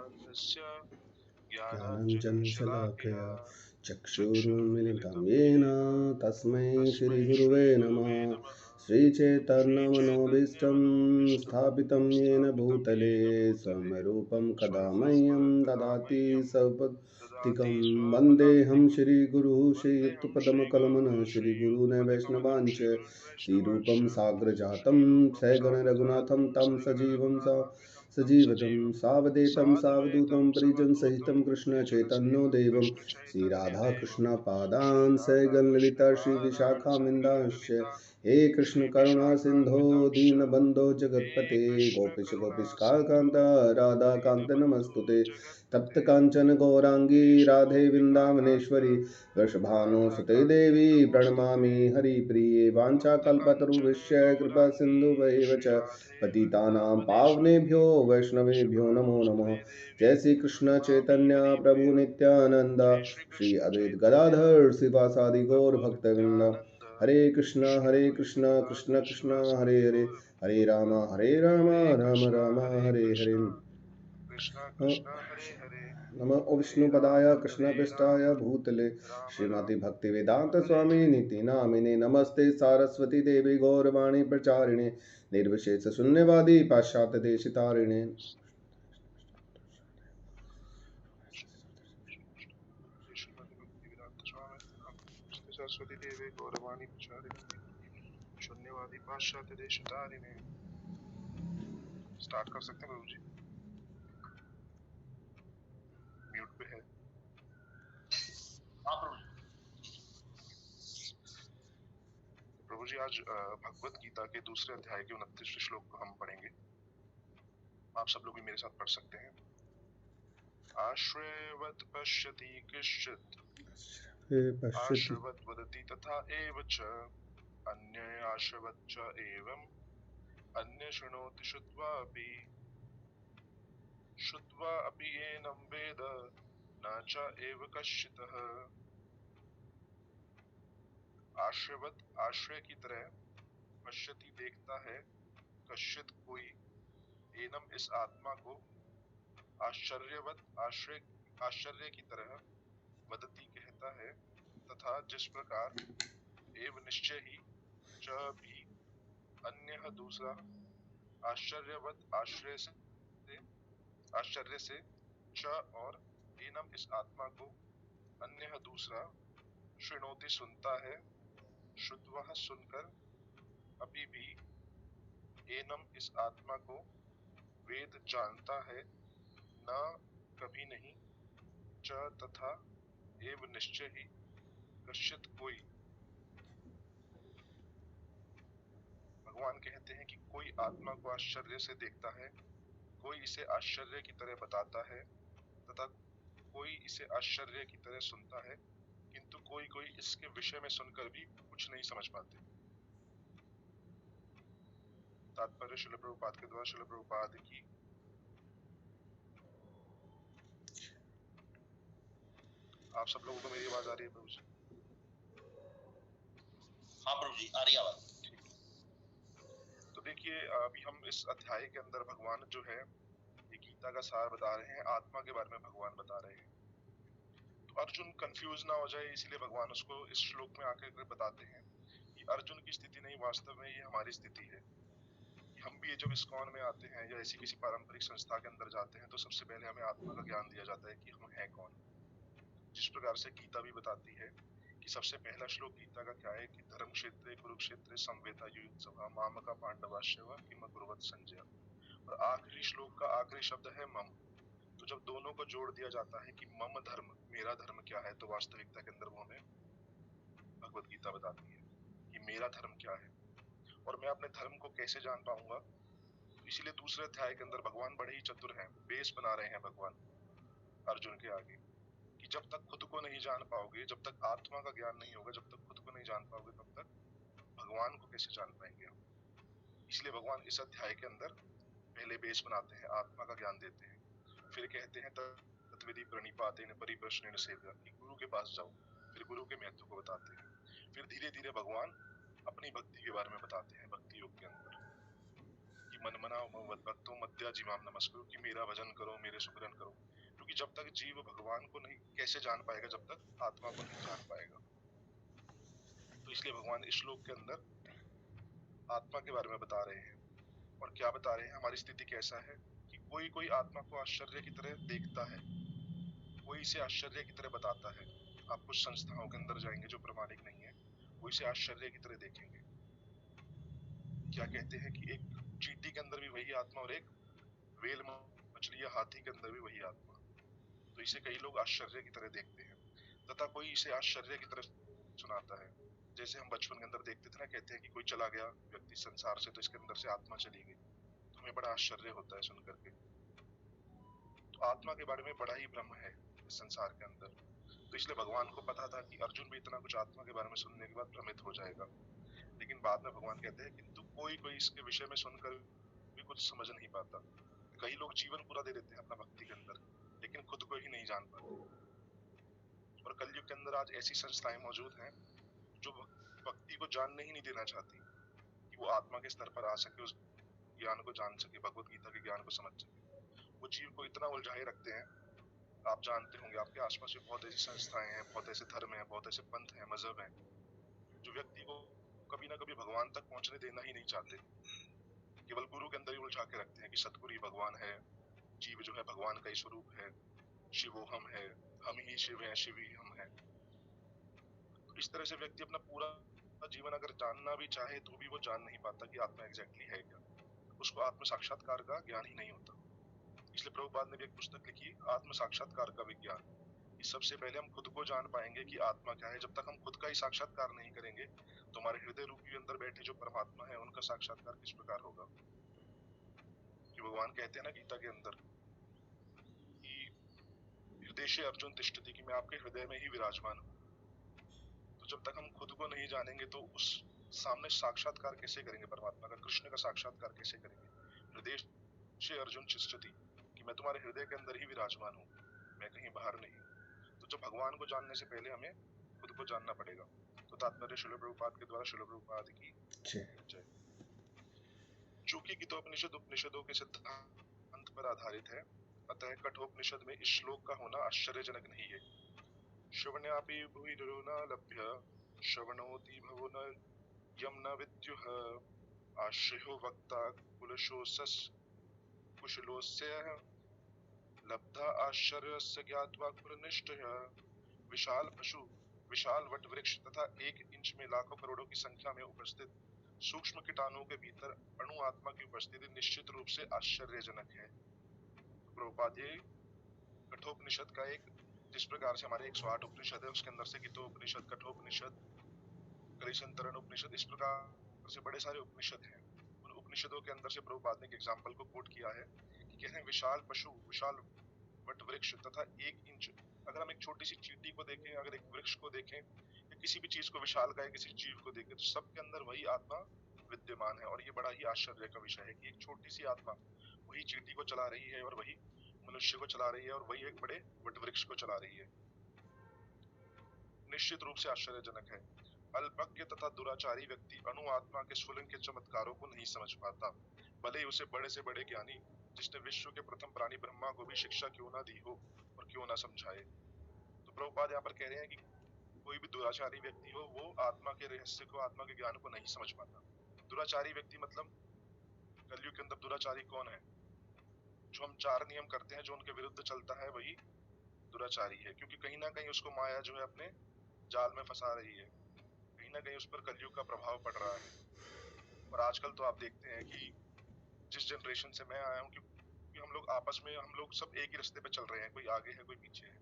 समारम्भान्धस्य ज्ञानाञ्जनशलाकया ज्ञानाञ्जनशलाकया चक्षुरुन्मिलितं चक्षुरुन्मिलितं येन येन तस्मै तस्मै श्रीगुरुवे नमः। श्रीगुरुवे नमः। श्रीचैतन्यमनोभीष्टं श्रीचैतन्यमनोभीष्टं स्थापितं येन स्थापितं भूतले येन भूतले स्वयं रूपं कदा स्वरूपं मह्यं कदा ददाति मह्यं सपत्तिकं ददाति वन्देऽहं स्वपदान्तिकम्। श्रीगुरुः वन्देऽहं श्रीयुक्तपदमकलमनः श्रीगुरुः श्रीगुरून् श्रीयुक्तपदकमलं वैष्णवाञ्च श्रीगुरुन्वैष्णवांश्च श्रीरूपं साग्रजातं श्रीरूपं सगणरघुनाथं साग्रजातं तं सजीवं सगणरघुनाथान्वितं तं सजीवतं सजीवं सावधेतं साद्वैतं सावधूतं सवधूतं परिजनसहितं कृष्णचैतन्यो परिजनसहितं देवं कृष्णचैतन्यदेवं श्रीराधाकृष्णपादान् सैगललिता श्रीराधाकृष्णपादान् श्रीविशाखामिन्दांश्च सगणललिता हे कृष्णकरुणा सिन्धो श्रीविशाखान्वितांश्च दीनबन्धो हे जगत्पते कृष्ण गोपिश करुणा सिंधु गोपिष्कान्त राधाकान्त दीनबन्धु नमस्तुते तप्त जगत्पते काञ्चन गौराङ्गी गोपेश राधे गोपिकान्त वृन्दावनेश्वरी वृषभानुसुते राधाकान्त देवी नमोस्तुते प्रणमामि हरिप्रिये तप्त कांचन वाञ्छाकल्पतरुभ्यश्च कृपा गौरांगी सिन्धुभैव च श्री राधे पतितानां वृंदावनेश्वरी पावनेभ्यो वैष्णवेभ्यो नमो नमः। वृषभानुसुते देवी जय श्री कृष्ण प्रणमामि चैतन्य प्रभु हरिप्रिय। नित्यानंद जय श्री श्री कृष्ण अद्वैत चैतन्य गदाधर शिवासादि गौर प्रभु भक्तवृंद। नित्यानंद हरे श्री कृष्ण अद्वैत कृष्ण कृष्ण गदाधर कृष्ण हरे शिवासादि हरे गौर हरे भक्तवृंद। हरे राम राम राम हरे हरे हरे। कृष्णा कृष्णा कृष्णा हरे हरे नमो हरे विष्णुपदाय राम कृष्णपृष्ठाय भूतले राम श्रीमति राम भक्तिवेदांत हरे स्वामी हरे। निति नामिने नमस्ते सारस्वती देवी गौरवाणी प्रचारिणे निर्विशेष शून्यवादी पाश्चात्य देशितारिणे। श्रीमद् भक्तिवेदांत स्वामी नमस्ते सरस्वती देवे गौरवाणी प्रचारिणे शून्यवादी पाश्चात्य देशतारिणे। स्टार्ट कर सकते हैं प्रभु जी? म्यूट पे है। प्रभु जी आज भगवत गीता के दूसरे अध्याय के 29वें श्लोक को हम पढ़ेंगे। आप सब लोग भी मेरे साथ पढ़ सकते हैं। आश्रयवत् पश्यति कश्चित् आश्रवत् वदति तथा एव च अन्य आश्रवत् च एवम् अन्य शृणोति श्रुत्वा अपि येनं वेद न च एव कश्चितः। आश्रवत् आश्रय की तरह, पश्यति देखता है, कश्चित कोई, एनम इस आत्मा को, आश्चर्यवत् आश्चर्य की तरह, वदति कहता है, तथा जिस प्रकार, एव निश्चय ही, च भी, अन्य दूसरा, आश्चर्यवत् आश्चर्य से, च और, एनम इस आत्मा को, अन्य दूसरा, श्रृणोति सुनता है, श्रुत्वा सुनकर, अभी भी, एनम इस आत्मा को, वेद जानता है, न कभी नहीं, च तथा, एव निश्चय ही, कश्चित कोई। भगवान कहते हैं कि कोई आत्मा को आश्चर्य से देखता है, कोई इसे आश्चर्य की तरह बताता है, तथा कोई इसे आश्चर्य की तरह सुनता है, किंतु कोई कोई इसके विषय में सुनकर भी कुछ नहीं समझ पाते। तात्पर्य श्रील प्रभुपाद के द्वारा श्रील प्रभुपाद की। आप सब लोगों को मेरी आवाज आ रही है प्रभु जी? हाँ प्रभु जी, आ रही आवाज। ठीक। तो देखिए, अभी हम इस अध्याय के अंदर भगवान जो है ये गीता का सार बता रहे हैं, आत्मा के बारे में भगवान बता रहे हैं। तो अर्जुन कंफ्यूज ना हो जाए, इसलिए भगवान उसको इस श्लोक में आकर बताते हैं कि अर्जुन की स्थिति नहीं, वास्तव में ये हमारी स्थिति है। हम भी जब इस्कॉन में आते हैं या ऐसी किसी पारंपरिक संस्था के अंदर जाते हैं तो सबसे पहले हमें आत्मा का ज्ञान दिया जाता है कि हम हैं कौन। जिस प्रकार से गीता भी बताती है कि सबसे पहला श्लोक गीता का क्या है कि धर्म क्षेत्र कुरुक्षेत्र संवेता युयुत्सवा मामका पांडवाश्रवा किम कुर्वत संजय, और आखिरी श्लोक का आखिरी शब्द है मम। तो जब दोनों को जोड़ दिया जाता है कि मम धर्म, मेरा धर्म क्या है, तो वास्तविकता के अंदर वो हमें भगवत गीता बताती है कि मेरा धर्म क्या है और मैं अपने धर्म को कैसे जान पाऊंगा। तो इसीलिए दूसरे अध्याय के अंदर भगवान बड़े ही चतुर हैं, बेस बना रहे हैं भगवान अर्जुन के आगे कि जब तक खुद को नहीं जान पाओगे, जब तक आत्मा का ज्ञान नहीं होगा, जब तक खुद को नहीं जान पाओगे, तब तक भगवान को कैसे जान पाएंगे हम। इसलिए भगवान इस अध्याय के अंदर पहले बेस बनाते हैं, आत्मा का ज्ञान देते हैं, फिर कहते हैं तत्विधि प्रणिपातेन परिप्रश्नेन सेव्या, कि गुरु के पास जाओ, फिर गुरु के महत्व को बताते हैं, फिर धीरे धीरे भगवान अपनी भक्ति के बारे में बताते हैं, भक्ति योग के अंदर कि कि मन मनाओ मत भक्तो मध्या जीवाम नमस्कुरु, कि मेरा भजन करो, मेरे सुमिरन करो। क्योंकि जब तक जीव भगवान को नहीं कैसे जान पाएगा, जब तक आत्मा को नहीं जान पाएगा। तो इसलिए भगवान इस श्लोक के अंदर आत्मा के बारे में बता रहे हैं। और क्या बता रहे हैं, हमारी स्थिति कैसा है कि कोई कोई आत्मा को आश्चर्य की तरह देखता है, कोई इसे आश्चर्य की तरह बताता है। आप कुछ संस्थाओं के अंदर जाएंगे जो प्रमाणिक नहीं है, वो इसे आश्चर्य की तरह देखेंगे। क्या कहते हैं कि एक चींटी के अंदर भी वही आत्मा और एक वेल मछली या हाथी के अंदर भी वही आत्मा। तो इसे कई लोग आश्चर्य की तरह देखते हैं, तथा कोई इसे आश्चर्य की तरह सुनाता है। जैसे हम बचपन के अंदर देखते थे ना, कहते हैं कि कोई चला गया व्यक्ति संसार से, तो इसके अंदर से आत्मा चली गई, तो हमें बड़ा आश्चर्य होता है सुन करके। तो आत्मा के बारे में बड़ा ही भ्रम है इस संसार के अंदर। तो इसलिए भगवान को पता था कि अर्जुन भी इतना कुछ आत्मा के बारे में सुनने के बाद भ्रमित हो जाएगा। लेकिन बाद में भगवान कहते हैं किंतु कोई कोई इसके विषय में सुनकर भी कुछ समझ नहीं पाता। कई लोग जीवन पूरा दे देते हैं अपना भक्ति के अंदर, लेकिन खुद को ही नहीं जान पाते। और कलयुग के अंदर आज ऐसी संस्थाएं मौजूद हैं जो भक्ति को जानने ही नहीं देना चाहती, कि वो आत्मा के स्तर पर आ सके, उस ज्ञान को जान सके, भगवत गीता के ज्ञान को समझ सके। वो जीव को इतना उलझाए रखते हैं। आप जानते होंगे आपके आसपास भी बहुत ऐसी संस्थाएं हैं, बहुत ऐसे धर्म हैं, बहुत ऐसे पंथ हैं, मजहब हैं, जो व्यक्ति को कभी ना कभी भगवान तक पहुंचने देना ही नहीं चाहते। केवल गुरु के अंदर ही उलझा के रखते हैं कि सतगुरु ही भगवान है, जीव जो है भगवान का ही स्वरूप है, शिवो हम है, हम ही शिव है, शिव ही हम है। तो इस तरह से व्यक्ति अपना पूरा जीवन अगर जानना भी चाहे तो भी वो जान नहीं पाता कि आत्मा एग्जैक्टली है क्या। उसको आत्म साक्षात्कार का ज्ञान ही नहीं होता। इसलिए प्रभुपाद ने भी एक पुस्तक लिखी, आत्म साक्षात्कार का विज्ञान। इस सबसे पहले हम खुद को जान पाएंगे कि आत्मा क्या है। जब तक हम खुद का ही साक्षात्कार नहीं करेंगे तो हमारे हृदय रूपी अंदर बैठे जो परमात्मा है उनका साक्षात्कार किस प्रकार होगा। कि भगवान कहते हैं ना गीता के अंदर कि हृदय से अर्जुन तिष्ठति, कि मैं आपके हृदय में ही विराजमान हूँ। तो जब तक हम खुद को नहीं जानेंगे तो उस सामने साक्षात्कार कैसे करेंगे परमात्मा का, कृष्ण का साक्षात्कार कैसे करेंगे। हृदय से अर्जुन तिष्ठति, कि मैं तुम्हारे हृदय के अंदर ही विराजमान हूँ, मैं कहीं बाहर नहीं। तो जब भगवान को जानने से पहले हमें खुद को जानना पड़ेगा। तो तात्पर्य श्रील प्रभुपाद के द्वारा श्रील प्रभुपाद की जय। चूंकि गीतोपनिषद उपनिषदों के सिद्धांत पर आधारित है, अतः कठोपनिषद में इस श्लोक का होना आश्चर्यजनक नहीं है। श्रवण्यापि भुवि नरो न लभ्य, श्रवणोति भवो न यम न विद्युः, आश्रयो वक्ता कुलशोषस कुशलोस्य, लब्धा आश्चर्यस्य ज्ञात्वा कुलनिष्ठः। विशाल पशु, विशाल वट वृक्ष तथा 1 इंच में लाखों करोड़ों की संख्या में उपस्थित सूक्ष्म कीटाणुओं के भीतर अणु आत्मा की उपस्थिति निश्चित रूप से आश्चर्यजनक है। तो प्रभुपाद ये कठोपनिषद का एक, जिस प्रकार से हमारे 108 उपनिषद है उसके अंदर से गीतोपनिषद, कठोपनिषद, कलिसंतरण उपनिषद, इस प्रकार से बड़े सारे उपनिषद हैं। उन उपनिषदों के अंदर से प्रभुपाद ने एक एग्जाम्पल को कोट किया है कि कहते हैं विशाल पशु, विशाल वट वृक्ष तथा 1 इंच। अगर हम एक छोटी सी चींटी को देखें, अगर एक वृक्ष को देखें, या किसी भी चीज को विशाल का किसी जीव को देखें, तो सबके अंदर वही आत्मा विद्यमान है। और ये बड़ा ही आश्चर्य का विषय है कि एक छोटी सी आत्मा वही चींटी को चला रही है, और वही मनुष्य को चला रही है, और वही एक बड़े वट वृक्ष को चला रही है। निश्चित रूप से आश्चर्यजनक है। अल्पज्ञ तथा दुराचारी व्यक्ति अणु आत्मा के स्फुलिंग के चमत्कारों को नहीं समझ पाता, भले ही उसे बड़े से बड़े ज्ञानी जिसने विश्व के प्रथम प्राणी ब्रह्मा को भी शिक्षा क्यों ना दी हो और क्यों ना समझाए। तो प्रभुपाद यहाँ पर कह रहे हैं कि कोई भी दुराचारी व्यक्ति हो, वो आत्मा के रहस्य को, आत्मा के ज्ञान को नहीं समझ पाता। दुराचारी व्यक्ति मतलब कलयुग के अंदर दुराचारी कौन है? जो हम 4 नियम करते हैं, जो उनके विरुद्ध चलता है, वही दुराचारी है। क्योंकि कहीं ना कहीं उसको माया जो है अपने जाल में फंसा रही है, कहीं ना कहीं उस पर कलयुग का प्रभाव पड़ रहा है। और आजकल तो आप देखते हैं कि जिस जनरेशन से मैं आया हूँ, क्योंकि हम लोग आपस में, हम लोग सब एक ही रास्ते पे चल रहे हैं, कोई आगे है कोई पीछे है।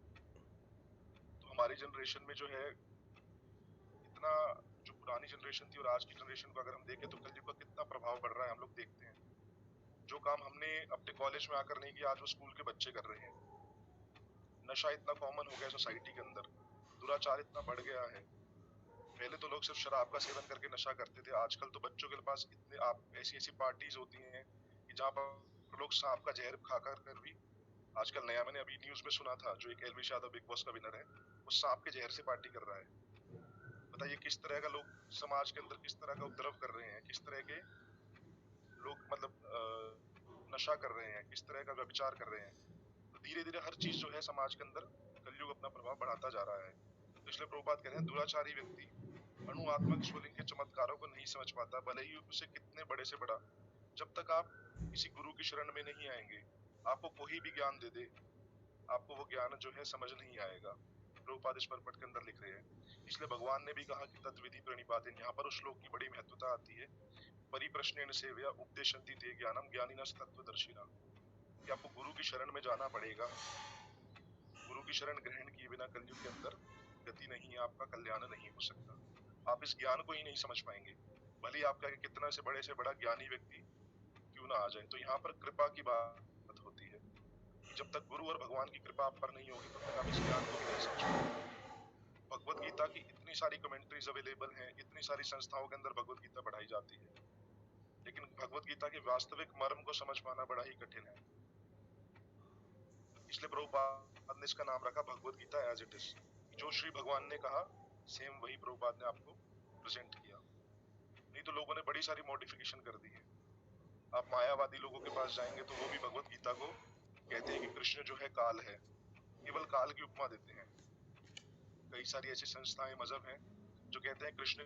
तो हमारी जनरेशन में जो है इतना, जो पुरानी जनरेशन थी और आज की जनरेशन को अगर हम देखें तो कलयुग का कितना प्रभाव पड़ रहा है, हम लोग देखते हैं। जो काम हमने अपने कॉलेज में आकर नहीं किया, आज वो स्कूल के बच्चे कर रहे हैं। नशा इतना कॉमन हो गया सोसाइटी के अंदर, दुराचार इतना बढ़ गया है। पहले तो लोग सिर्फ शराब का सेवन करके नशा करते थे, आजकल तो बच्चों के पास इतने ऐसी ऐसी पार्टीज होती हैं कि जहाँ पर लोग सांप का जहर खा कर भी, आजकल नया मैंने अभी न्यूज में सुना था, जो एक एलविश यादव बिग बॉस का विनर है, वो सांप के जहर से पार्टी कर रहा है। बताइए किस तरह का लोग समाज के अंदर किस तरह का उपद्रव कर रहे हैं, किस तरह के लोग नशा कर रहे हैं, किस तरह का व्यभिचार कर रहे हैं। तो धीरे धीरे हर चीज जो है समाज के अंदर कलयुग अपना प्रभाव बढ़ाता जा रहा है। तो इसलिए प्रभुपाद कह रहे हैं दुराचारी व्यक्ति अणुआत्मक स्वलिंग के चमत्कारों को नहीं समझ पाता, भले ही उसे कितने बड़े से बड़ा, जब तक आप किसी गुरु की शरण में नहीं आएंगे, आपको कोई भी ज्ञान दे दे, आपको वो ज्ञान जो है समझ नहीं आएगा। प्रभुपाद इस पर पट के अंदर लिख रहे हैं। इसलिए भगवान ने भी कहा कि तद्विधि प्रणिपातेन, यहाँ पर उस श्लोक की बड़ी महत्वता आती है। परिप्रश्नेन सेव्या उपदेशन्ति ते ज्ञानम ज्ञानिनः तत्त्वदर्शिनः, कि आपको गुरु की शरण में जाना पड़ेगा। गुरु की शरण ग्रहण किए बिना कलयुग के अंदर गति नहीं है, आपका कल्याण नहीं हो सकता। आप इस ज्ञान को ही नहीं समझ पाएंगे, भले ही आपका कितना से बड़ा ज्ञानी व्यक्ति क्यों ना आ जाए। तो यहाँ पर कृपा की बात होती है। जब तक गुरु और भगवान की कृपा आप पर नहीं होगी, तब तक आप इस ज्ञान को भी नहीं समझ पाएंगे। भगवत गीता की इतनी सारी कमेंट्रीज अवेलेबल हैं, इतनी सारी संस्थाओं के अंदर भगवत गीता पढ़ाई जाती है, लेकिन भगवत गीता के वास्तविक मर्म को समझ पाना बड़ा ही कठिन है। इसलिए प्रभुपाद ने इसका नाम रखा Bhagavad Gita as it is. जो श्री भगवान ने कहा सेम वही प्रभुपाद ने आपको प्रेजेंट किया। नहीं तो लोगों ने बड़ी सारी मॉडिफिकेशन कर दी है। आप मायावादी लोगों के पास जाएंगे तो वो भी भगवत गीता को कहते हैं कि कृष्ण जो है काल है, केवल काल की उपमा देते हैं। कई सारी ऐसी संस्थाएं, मजहब हैं जो कहते हैं कृष्ण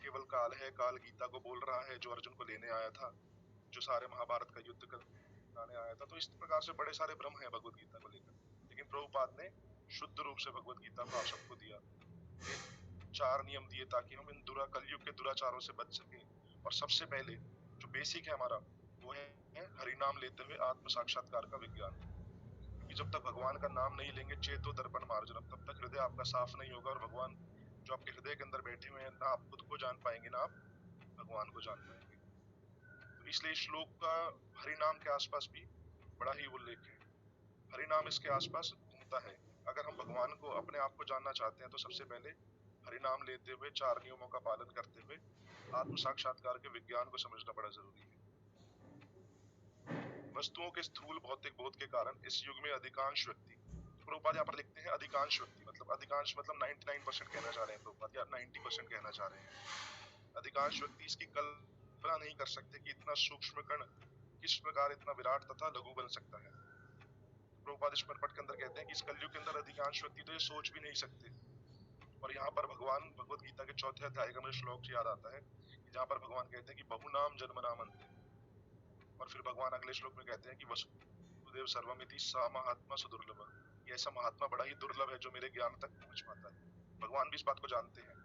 केवल काल है, काल गीता को बोल रहा है जो अर्जुन को लेने आया था, जो सारे महाभारत का युद्ध कराने आया था। तो इस प्रकार से बड़े सारे भ्रम हैं भगवत गीता को लेकर। लेकिन प्रभुपाद ने शुद्ध रूप से भगवत गीता को आप सबको दिया, 4 नियम दिए ताकि हम इन कलयुग के दुराचारों से बच सके। और सबसे पहले जो बेसिक है हमारा, वो है हरिनाम लेते हुए आत्म साक्षात्कार का विज्ञान। क्योंकि जब तक भगवान का नाम नहीं लेंगे चेतो दर्पण मार्जनम, तब तक हृदय आपका साफ नहीं होगा, और भगवान जो आपके हृदय के अंदर बैठे हुए हैं, ना आप खुद को जान पाएंगे, ना आप भगवान को जान पाएंगे। तो इसलिए श्लोक का हरिनाम के आसपास भी बड़ा ही उल्लेख है। हरिनाम इसके आसपास घूमता है। अगर हम भगवान को, अपने आप को जानना चाहते हैं, तो सबसे पहले हरिनाम लेते हुए 4 नियमों का पालन करते हुए आत्म साक्षात्कार के विज्ञान को समझना बड़ा जरूरी है। वस्तुओं के स्थूल भौतिक बोध के कारण इस युग में अधिकांश व्यक्ति, प्रभुपाद यहाँ पर लिखते हैं अधिकांश व्यक्ति, अधिकांश 99% कहना चाह रहे हैं प्रभुपाद, या 90% कहना चाह रहे हैं। अधिकांश व्यक्ति इसकी कल्पना नहीं कर सकते कि इतना सूक्ष्म कण किस प्रकार इतना विराट तथा लघु बन सकता है। प्रभुपाद इस पर पट के अंदर कहते हैं कि इस कलयुग के अंदर अधिकांश व्यक्ति तो ये सोच भी नहीं सकते। और यहाँ पर भगवान भगवत गीता के 4थे अध्याय का मुझे श्लोक याद आता है, जहाँ पर भगवान कहते हैं कि बहुनाम जन्मनाम अन्ते, और फिर भगवान अगले श्लोक में कहते हैं कि वसुदेव सर्वमिति सा महात्मा सुदुर्लभ, ये ऐसा महात्मा बड़ा ही दुर्लभ है जो मेरे ज्ञान तक पहुंच पाता है। भगवान भी इस बात को जानते हैं।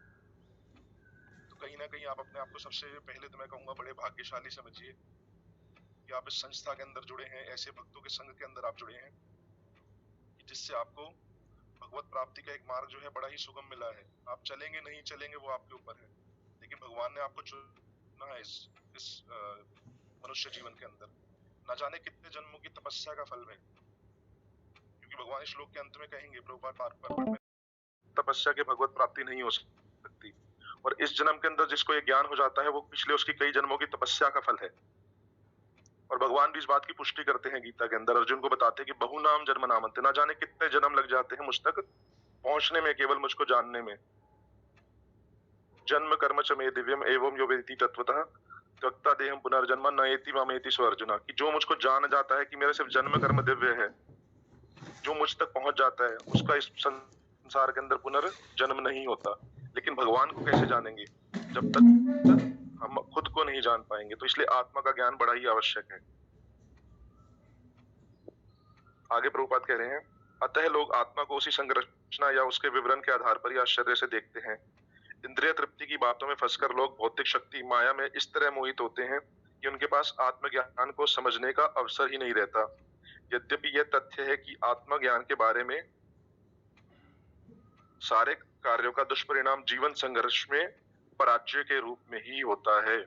तो कहीं ना कहीं आप अपने आप को सबसे पहले तो मैं कहूंगा बड़े भाग्यशाली समझिए कि आप इस संस्था के अंदर जुड़े हैं, ऐसे भक्तों के संघ के अंदर आप जुड़े हैं, जिससे आपको भगवत प्राप्ति का एक मार्ग जो है बड़ा ही सुगम मिला है। आप चलेंगे नहीं चलेंगे वो आपके ऊपर है, लेकिन भगवान ने आपको चुना है इस मनुष्य जीवन के अंदर। न जाने कितने जन्मों की तपस्या का फल है, क्योंकि भगवान इस श्लोक के अंत में कहेंगे प्रभुपाद, तपस्या के भगवत प्राप्ति नहीं हो सकती, और इस जन्म के अंदर जिसको ये ज्ञान हो जाता है वो पिछले उसकी कई जन्मों की तपस्या का फल है। और भगवान भी इस बात की पुष्टि करते हैं गीता के अंदर, अर्जुन को बताते हैं कि बहुनाम जन्म नामन्ते, ना जाने कितने जन्म लग जाते हैं मुझ तक पहुंचने में, केवल मुझको जानने में। जन्म कर्म च मे दिव्यम एवं यो वेति तत्वतः त्यक्ता देहम पुनर्जन्म नएति ममेति स्व अर्जुना, कि जो मुझको जान जाता है कि मेरा सिर्फ जन्म कर्म दिव्य है, जो मुझ तक पहुंच जाता है उसका इस संसार के अंदर पुनर्जन्म नहीं होता। लेकिन भगवान को कैसे जानेंगे जब तक हम खुद को नहीं जान पाएंगे। तो इसलिए आत्मा का ज्ञान बड़ा ही आवश्यक है। आगे प्रभुपाद कह रहे हैं, अतः लोग आत्मा को उसी संरचना या उसके विवरण के आधार पर ही आश्चर्य से देखते हैं। इंद्रिय तृप्ति की बातों में फंसकर लोग भौतिक शक्ति माया में इस तरह मोहित होते हैं कि उनके पास आत्मज्ञान को समझने का अवसर ही नहीं रहता। यद्यपि यह तथ्य है कि आत्मज्ञान के बारे में सारे कार्यों का दुष्परिणाम जीवन संघर्ष में पराजय के रूप में ही होता है।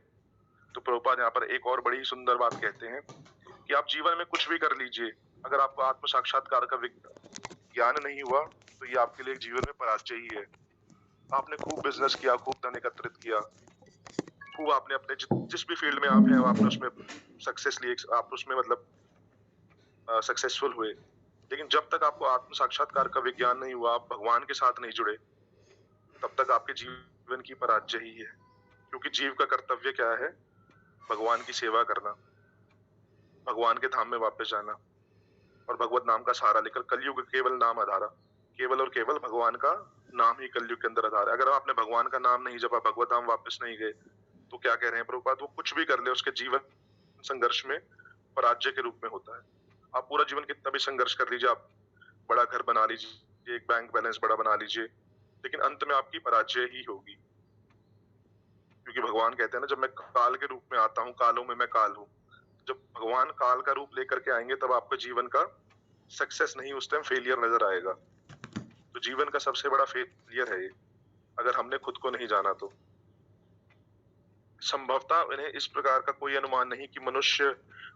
तो प्रभुपाद यहाँ पर एक और बड़ी सुंदर बात कहते हैं कि आप जीवन में कुछ भी कर लीजिए, अगर आपको आत्म साक्षात्कार का ज्ञान नहीं हुआ तो ये आपके लिए जीवन में पराजय ही है। आपने खूब बिजनेस किया, खूब धन एकत्रित किया, खूब आपने अपने जिस भी फील्ड में आप हैं आपने उसमें सक्सेस ली, आप उसमें सक्सेसफुल हुए, लेकिन जब तक आपको आत्म साक्षात्कार का विज्ञान नहीं हुआ, आप भगवान के साथ नहीं जुड़े, तब तक आपके जीवन की पराजय ही है। क्योंकि जीव का कर्तव्य क्या है? भगवान की सेवा करना, भगवान के धाम में वापस जाना और भगवत नाम का सहारा लेकर कलयुग केवल नाम आधारा, केवल और केवल भगवान का नाम ही कलयुग के अंदर आधार है। अगर आपने भगवान का नाम नहीं जपा, भगवत धाम वापस नहीं गए, तो क्या कह रहे हैं प्रभुपाद, वो कुछ भी कर ले उसके जीवन संघर्ष में पराजय के रूप में होता है। आप पूरा जीवन कितना भी संघर्ष कर लीजिए, आप बड़ा घर बना लीजिए, एक बैंक बैलेंस बड़ा बना लीजिए, लेकिन अंत में आपकी पराजय ही होगी। क्योंकि भगवान कहते हैं ना, जब मैं काल के रूप में आता हूँ, कालों में मैं काल हूँ। जब भगवान काल का रूप लेकर के आएंगे तब आपको जीवन का सक्सेस नहीं, उस टाइम फेलियर नजर आएगा। तो जीवन का सबसे बड़ा फेलियर है ये, अगर हमने खुद को नहीं जाना तो। संभवतः इन्हें इस प्रकार का कोई अनुमान नहीं कि मनुष्य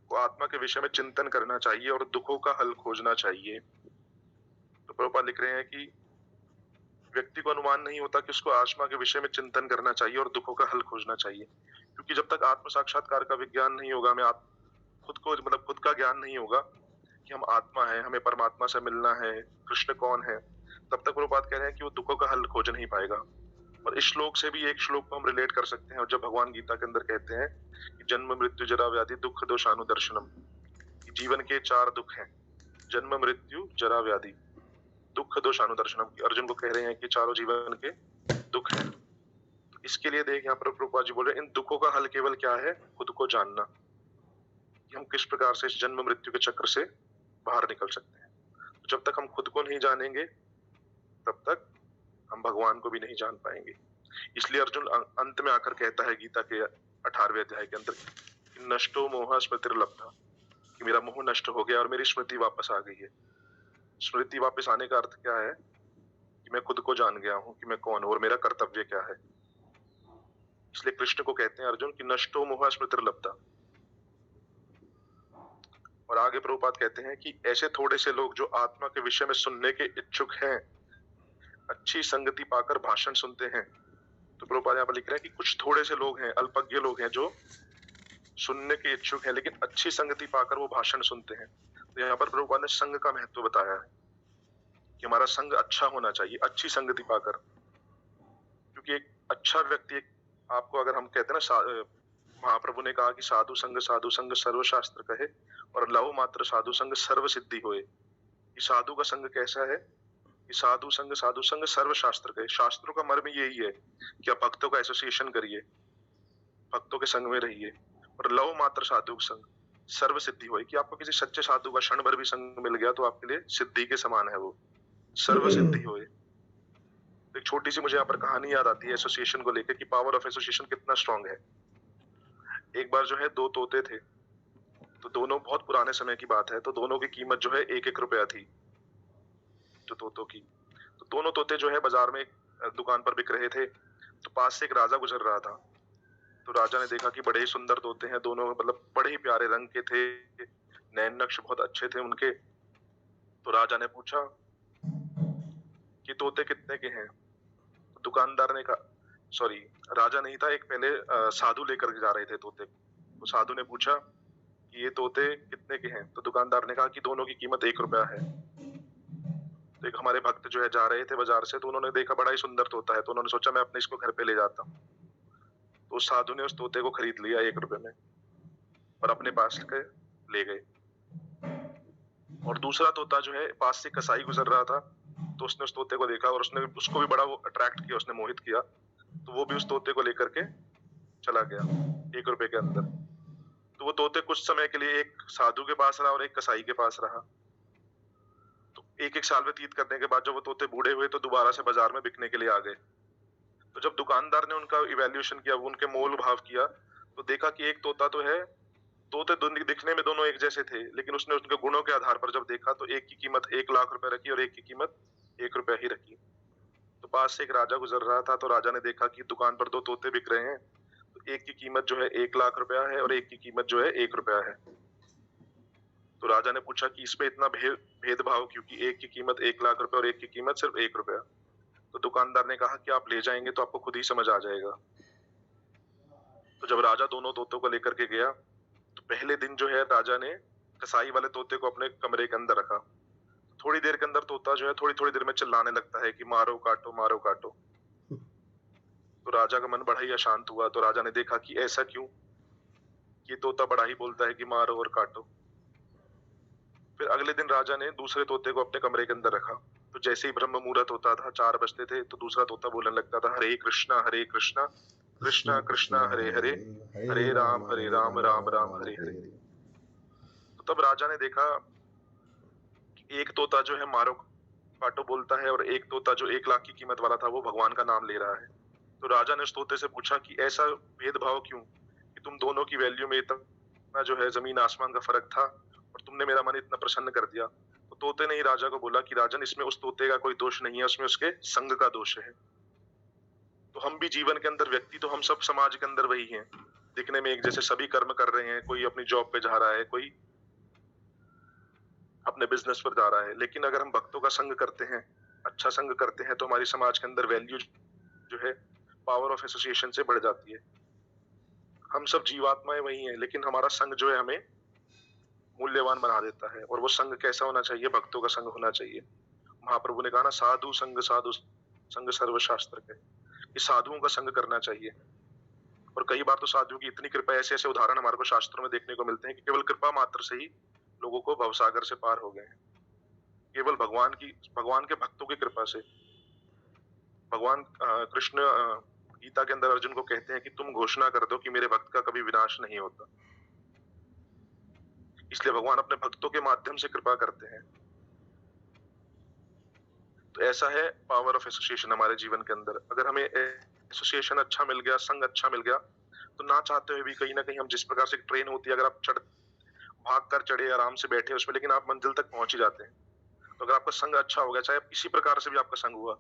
को आत्मा के विषय में चिंतन करना चाहिए और दुखों का हल खोजना चाहिए। तो प्रभुपाद लिख रहे हैं कि व्यक्ति को अनुमान नहीं होता कि उसको आत्मा के विषय में चिंतन करना चाहिए और दुखों का हल खोजना चाहिए, क्योंकि जब तक आत्म साक्षात्कार का विज्ञान नहीं होगा, हमें खुद को मतलब खुद का ज्ञान नहीं होगा कि हम आत्मा है, हमें परमात्मा से मिलना है, कृष्ण कौन है, तब तक प्रभुपाद कह रहे हैं कि वो दुखों का हल खोज नहीं पाएगा। और इस श्लोक से भी एक श्लोक को हम रिलेट कर सकते हैं, और जब भगवान गीता के अंदर कहते हैं कि जन्म मृत्यु जरा व्याधि दुख दोषानुदर्शनम, जीवन के 4 दुख हैं, जन्म मृत्यु जरा व्याधि दुख दोषानुदर्शनम, अर्जुन को कह रहे हैं कि चारों जीवन के दुख हैं। तो इसके लिए देख यहाँ पर प्रभुपाद जी बोल रहे हैं, इन दुखों का हल केवल क्या है, खुद को जानना कि हम किस प्रकार से इस जन्म मृत्यु के चक्र से बाहर निकल सकते हैं। तो जब तक हम खुद को नहीं जानेंगे तब तक हम भगवान को भी नहीं जान पाएंगे। इसलिए अर्जुन अंत में आकर कहता है गीता के 18वें अध्याय के अंदर कि नष्टो मोह स्मृतिर्लब्धा, कि मेरा मोह नष्ट हो गया और मेरी स्मृति वापस आ गई है। स्मृति वापस आने का अर्थ क्या है, कि मैं खुद को जान गया हूं कि मैं कौन हूं और मेरा कर्तव्य क्या है। इसलिए कृष्ण को कहते हैं अर्जुन कि नष्टो मोह स्मृतिर्लब्धा। और आगे प्रभुपाद कहते हैं कि ऐसे थोड़े से लोग जो आत्मा के विषय में सुनने के इच्छुक हैं, अच्छी संगति पाकर भाषण सुनते हैं। तो प्रभुपाद यहाँ पर लिख रहे हैं कि कुछ थोड़े से लोग हैं, अल्पज्ञ लोग हैं, जो सुनने के इच्छुक हैं लेकिन अच्छी संगति पाकर वो भाषण सुनते हैं। तो यहाँ पर प्रभुपाद ने संग का महत्व बताया है कि हमारा संग अच्छा होना चाहिए, अच्छी संगति पाकर। क्योंकि एक अच्छा व्यक्ति, आपको अगर हम कहते हैं ना, महाप्रभु ने कहा कि साधु संग सर्वशास्त्र कहे और लव मात्र साधु संग सर्व सिद्धि होए। कि साधु का संग कैसा है, कि साधु संग सर्वशास्त्र कहे। शास्त्रों का मर्म यही है कि आप भक्तों का एसोसिएशन करिए, भक्तों के संग में रहिए। और लव मात्र साधु संग सर्व सिद्धि होए, कि आपको किसी सच्चे साधु का क्षण भर भी संग मिल गया तो आपके लिए सिद्धि के समान है, वो सर्व सिद्धि होए। एक छोटी सी मुझे यहाँ पर कहानी याद आती है एसोसिएशन को लेकर, कि पावर ऑफ एसोसिएशन कितना स्ट्रांग है। एक बार जो है 2 तोते थे, तो दोनों, बहुत पुराने समय की बात है, तो दोनों की कीमत जो है 1-1 रुपया थी, जो तोतों की। तो दोनों तोते जो है बाजार में एक दुकान पर बिक रहे थे। तो पास से एक राजा गुजर रहा था। तो राजा ने देखा कि बड़े ही सुंदर तोते हैं दोनों, मतलब बड़े ही प्यारे रंग के थे, नैन नक्श बहुत अच्छे थे उनके। तो राजा ने पूछा कि तोते कितने के हैं। तो दुकानदार ने कहा, सॉरी राजा नहीं था, एक पहले साधु लेकर जा रहे थे तोते। तो साधु ने पूछा कि ये तोते कितने के हैं। तो दुकानदार ने कहा कि दोनों की कीमत 1 रुपया है। तो एक हमारे भक्त जो है जा रहे थे बाजार से, तो उन्होंने देखा बड़ा ही सुंदर तोता है, तो उन्होंने सोचा मैं अपने इसको घर पे ले जाता हूँ। तो उस साधु ने उस तोते को खरीद लिया 1 रुपए में और अपने पास ले गए। और दूसरा तोता जो है, पास से कसाई गुजर रहा था, तो उसने उस तोते को देखा और उसको भी बड़ा वो अट्रैक्ट किया, उसने मोहित किया। तो वो भी उस तोते को लेकर के चला गया 1 रुपए के अंदर। तो वो तोते कुछ समय के लिए एक साधु के पास रहा और एक कसाई के पास रहा। तो 1-1 साल व्यतीत करने के बाद जब वो तोते बूढ़े हुए तो दोबारा से बाजार में बिकने के लिए आ गए। तो जब दुकानदार ने उनका इवैल्यूएशन किया, उनके मोल भाव किया, तो देखा कि एक तोता तो है, तोते दिखने में दोनों एक जैसे थे, लेकिन उसने उनके गुणों के आधार पर जब देखा तो एक की कीमत 1 लाख रुपए रखी और एक की कीमत 1 रुपया ही रखी। तो पास से एक राजा गुजर रहा था, तो राजा ने देखा कि दुकान पर 2 तोते बिक रहे हैं, तो एक की कीमत जो है 1 लाख रुपया है और एक की कीमत जो है 1 रुपया है। तो राजा ने पूछा कि इसमें इतना भेदभाव क्यों, कि एक की कीमत 1 लाख रुपया और एक की कीमत सिर्फ 1 रुपया। तो दुकानदार ने कहा कि आप ले जाएंगे तो आपको खुद ही समझ आ जाएगा। तो जब राजा दोनों तोतों को लेकर के गया, तो पहले दिन जो है राजा ने कसाई वाले तोते को अपने कमरे के अंदर रखा। थोड़ी देर के अंदर तोता जो है थोड़ी देर में चिल्लाने लगता है कि मारो काटो मारो काटो। तो राजा का मन बड़ा ही अशांत हुआ। तो राजा ने देखा कि ऐसा क्यों, ये तोता बड़ा ही बोलता है कि मारो और काटो। फिर अगले दिन राजा ने दूसरे तोते को अपने कमरे के अंदर रखा। तो जैसे ही ब्रह्म मुहूर्त होता था, 4 बजते थे, तो दूसरा तोता बोलने लगता था, हरे कृष्णा कृष्णा कृष्णा कृष्णा कृष्णा हरे हरे हरे, हरे हरे राम हरे राम राम राम राम हरे हरे हरे। हरे। तो तब राजा ने देखा कि एक तोता जो है मारो काटो बोलता है, और एक तोता जो 1 लाख की कीमत वाला था वो भगवान का नाम ले रहा है। तो राजा ने उस तोते से पूछा कि ऐसा भेदभाव क्यों, कि तुम दोनों की वैल्यू में इतना जो है जमीन आसमान का फर्क था, और तुमने मेरा मन इतना प्रसन्न कर दिया। तो तोते ने ही राजा को बोला कि राजन, इसमें उस तोते का कोई दोष नहीं है, उसमें उसके संग का दोष है। तो हम भी जीवन के अंदर व्यक्ति, तो हम सब समाज के अंदर वही हैं, दिखने में एक जैसे सभी कर्म कर रहे हैं, कोई अपनी जॉब पे जा रहा है, कोई अपने बिजनेस पर जा रहा है, लेकिन अगर हम भक्तों का संग करते हैं, अच्छा संग करते हैं, तो हमारी समाज के अंदर वैल्यू जो है पावर ऑफ एसोसिएशन से बढ़ जाती है। हम सब जीवात्माएं वही हैं, लेकिन हमारा संग जो है हमें मूल्यवान बना देता है। और वो संग कैसा होना चाहिए? भक्तों का संग होना चाहिए। महाप्रभु ने कहा ना, साधु संग सर्वशास्त्र के, कि साधुओं का संग करना चाहिए। और कई बार तो साधुओं की इतनी कृपा, ऐसे ऐसे उदाहरण हमारे को शास्त्रों में देखने को मिलते हैं कि केवल कृपा मात्र से ही लोगों को भवसागर से पार हो गए हैं, केवल भगवान के भक्तों की कृपा से। भगवान कृष्ण गीता के अंदर अर्जुन को कहते हैं कि तुम घोषणा कर दो कि मेरे भक्त का कभी विनाश नहीं होता। इसलिए भगवान अपने भक्तों के माध्यम से कृपा करते हैं। तो ऐसा है पावर ऑफ एसोसिएशन हमारे जीवन के अंदर। अगर हमें एसोसिएशन अच्छा मिल गया, संग अच्छा मिल गया, तो ना चाहते हुए भी कहीं ना कहीं हम, जिस प्रकार से ट्रेन होती है, अगर आप भाग कर चढ़े, आराम से बैठे उसमें, लेकिन आप मंजिल तक पहुंच ही जाते हैं। तो अगर आपका संग अच्छा हो गया, चाहे आप किसी प्रकार से भी आपका संग हुआ,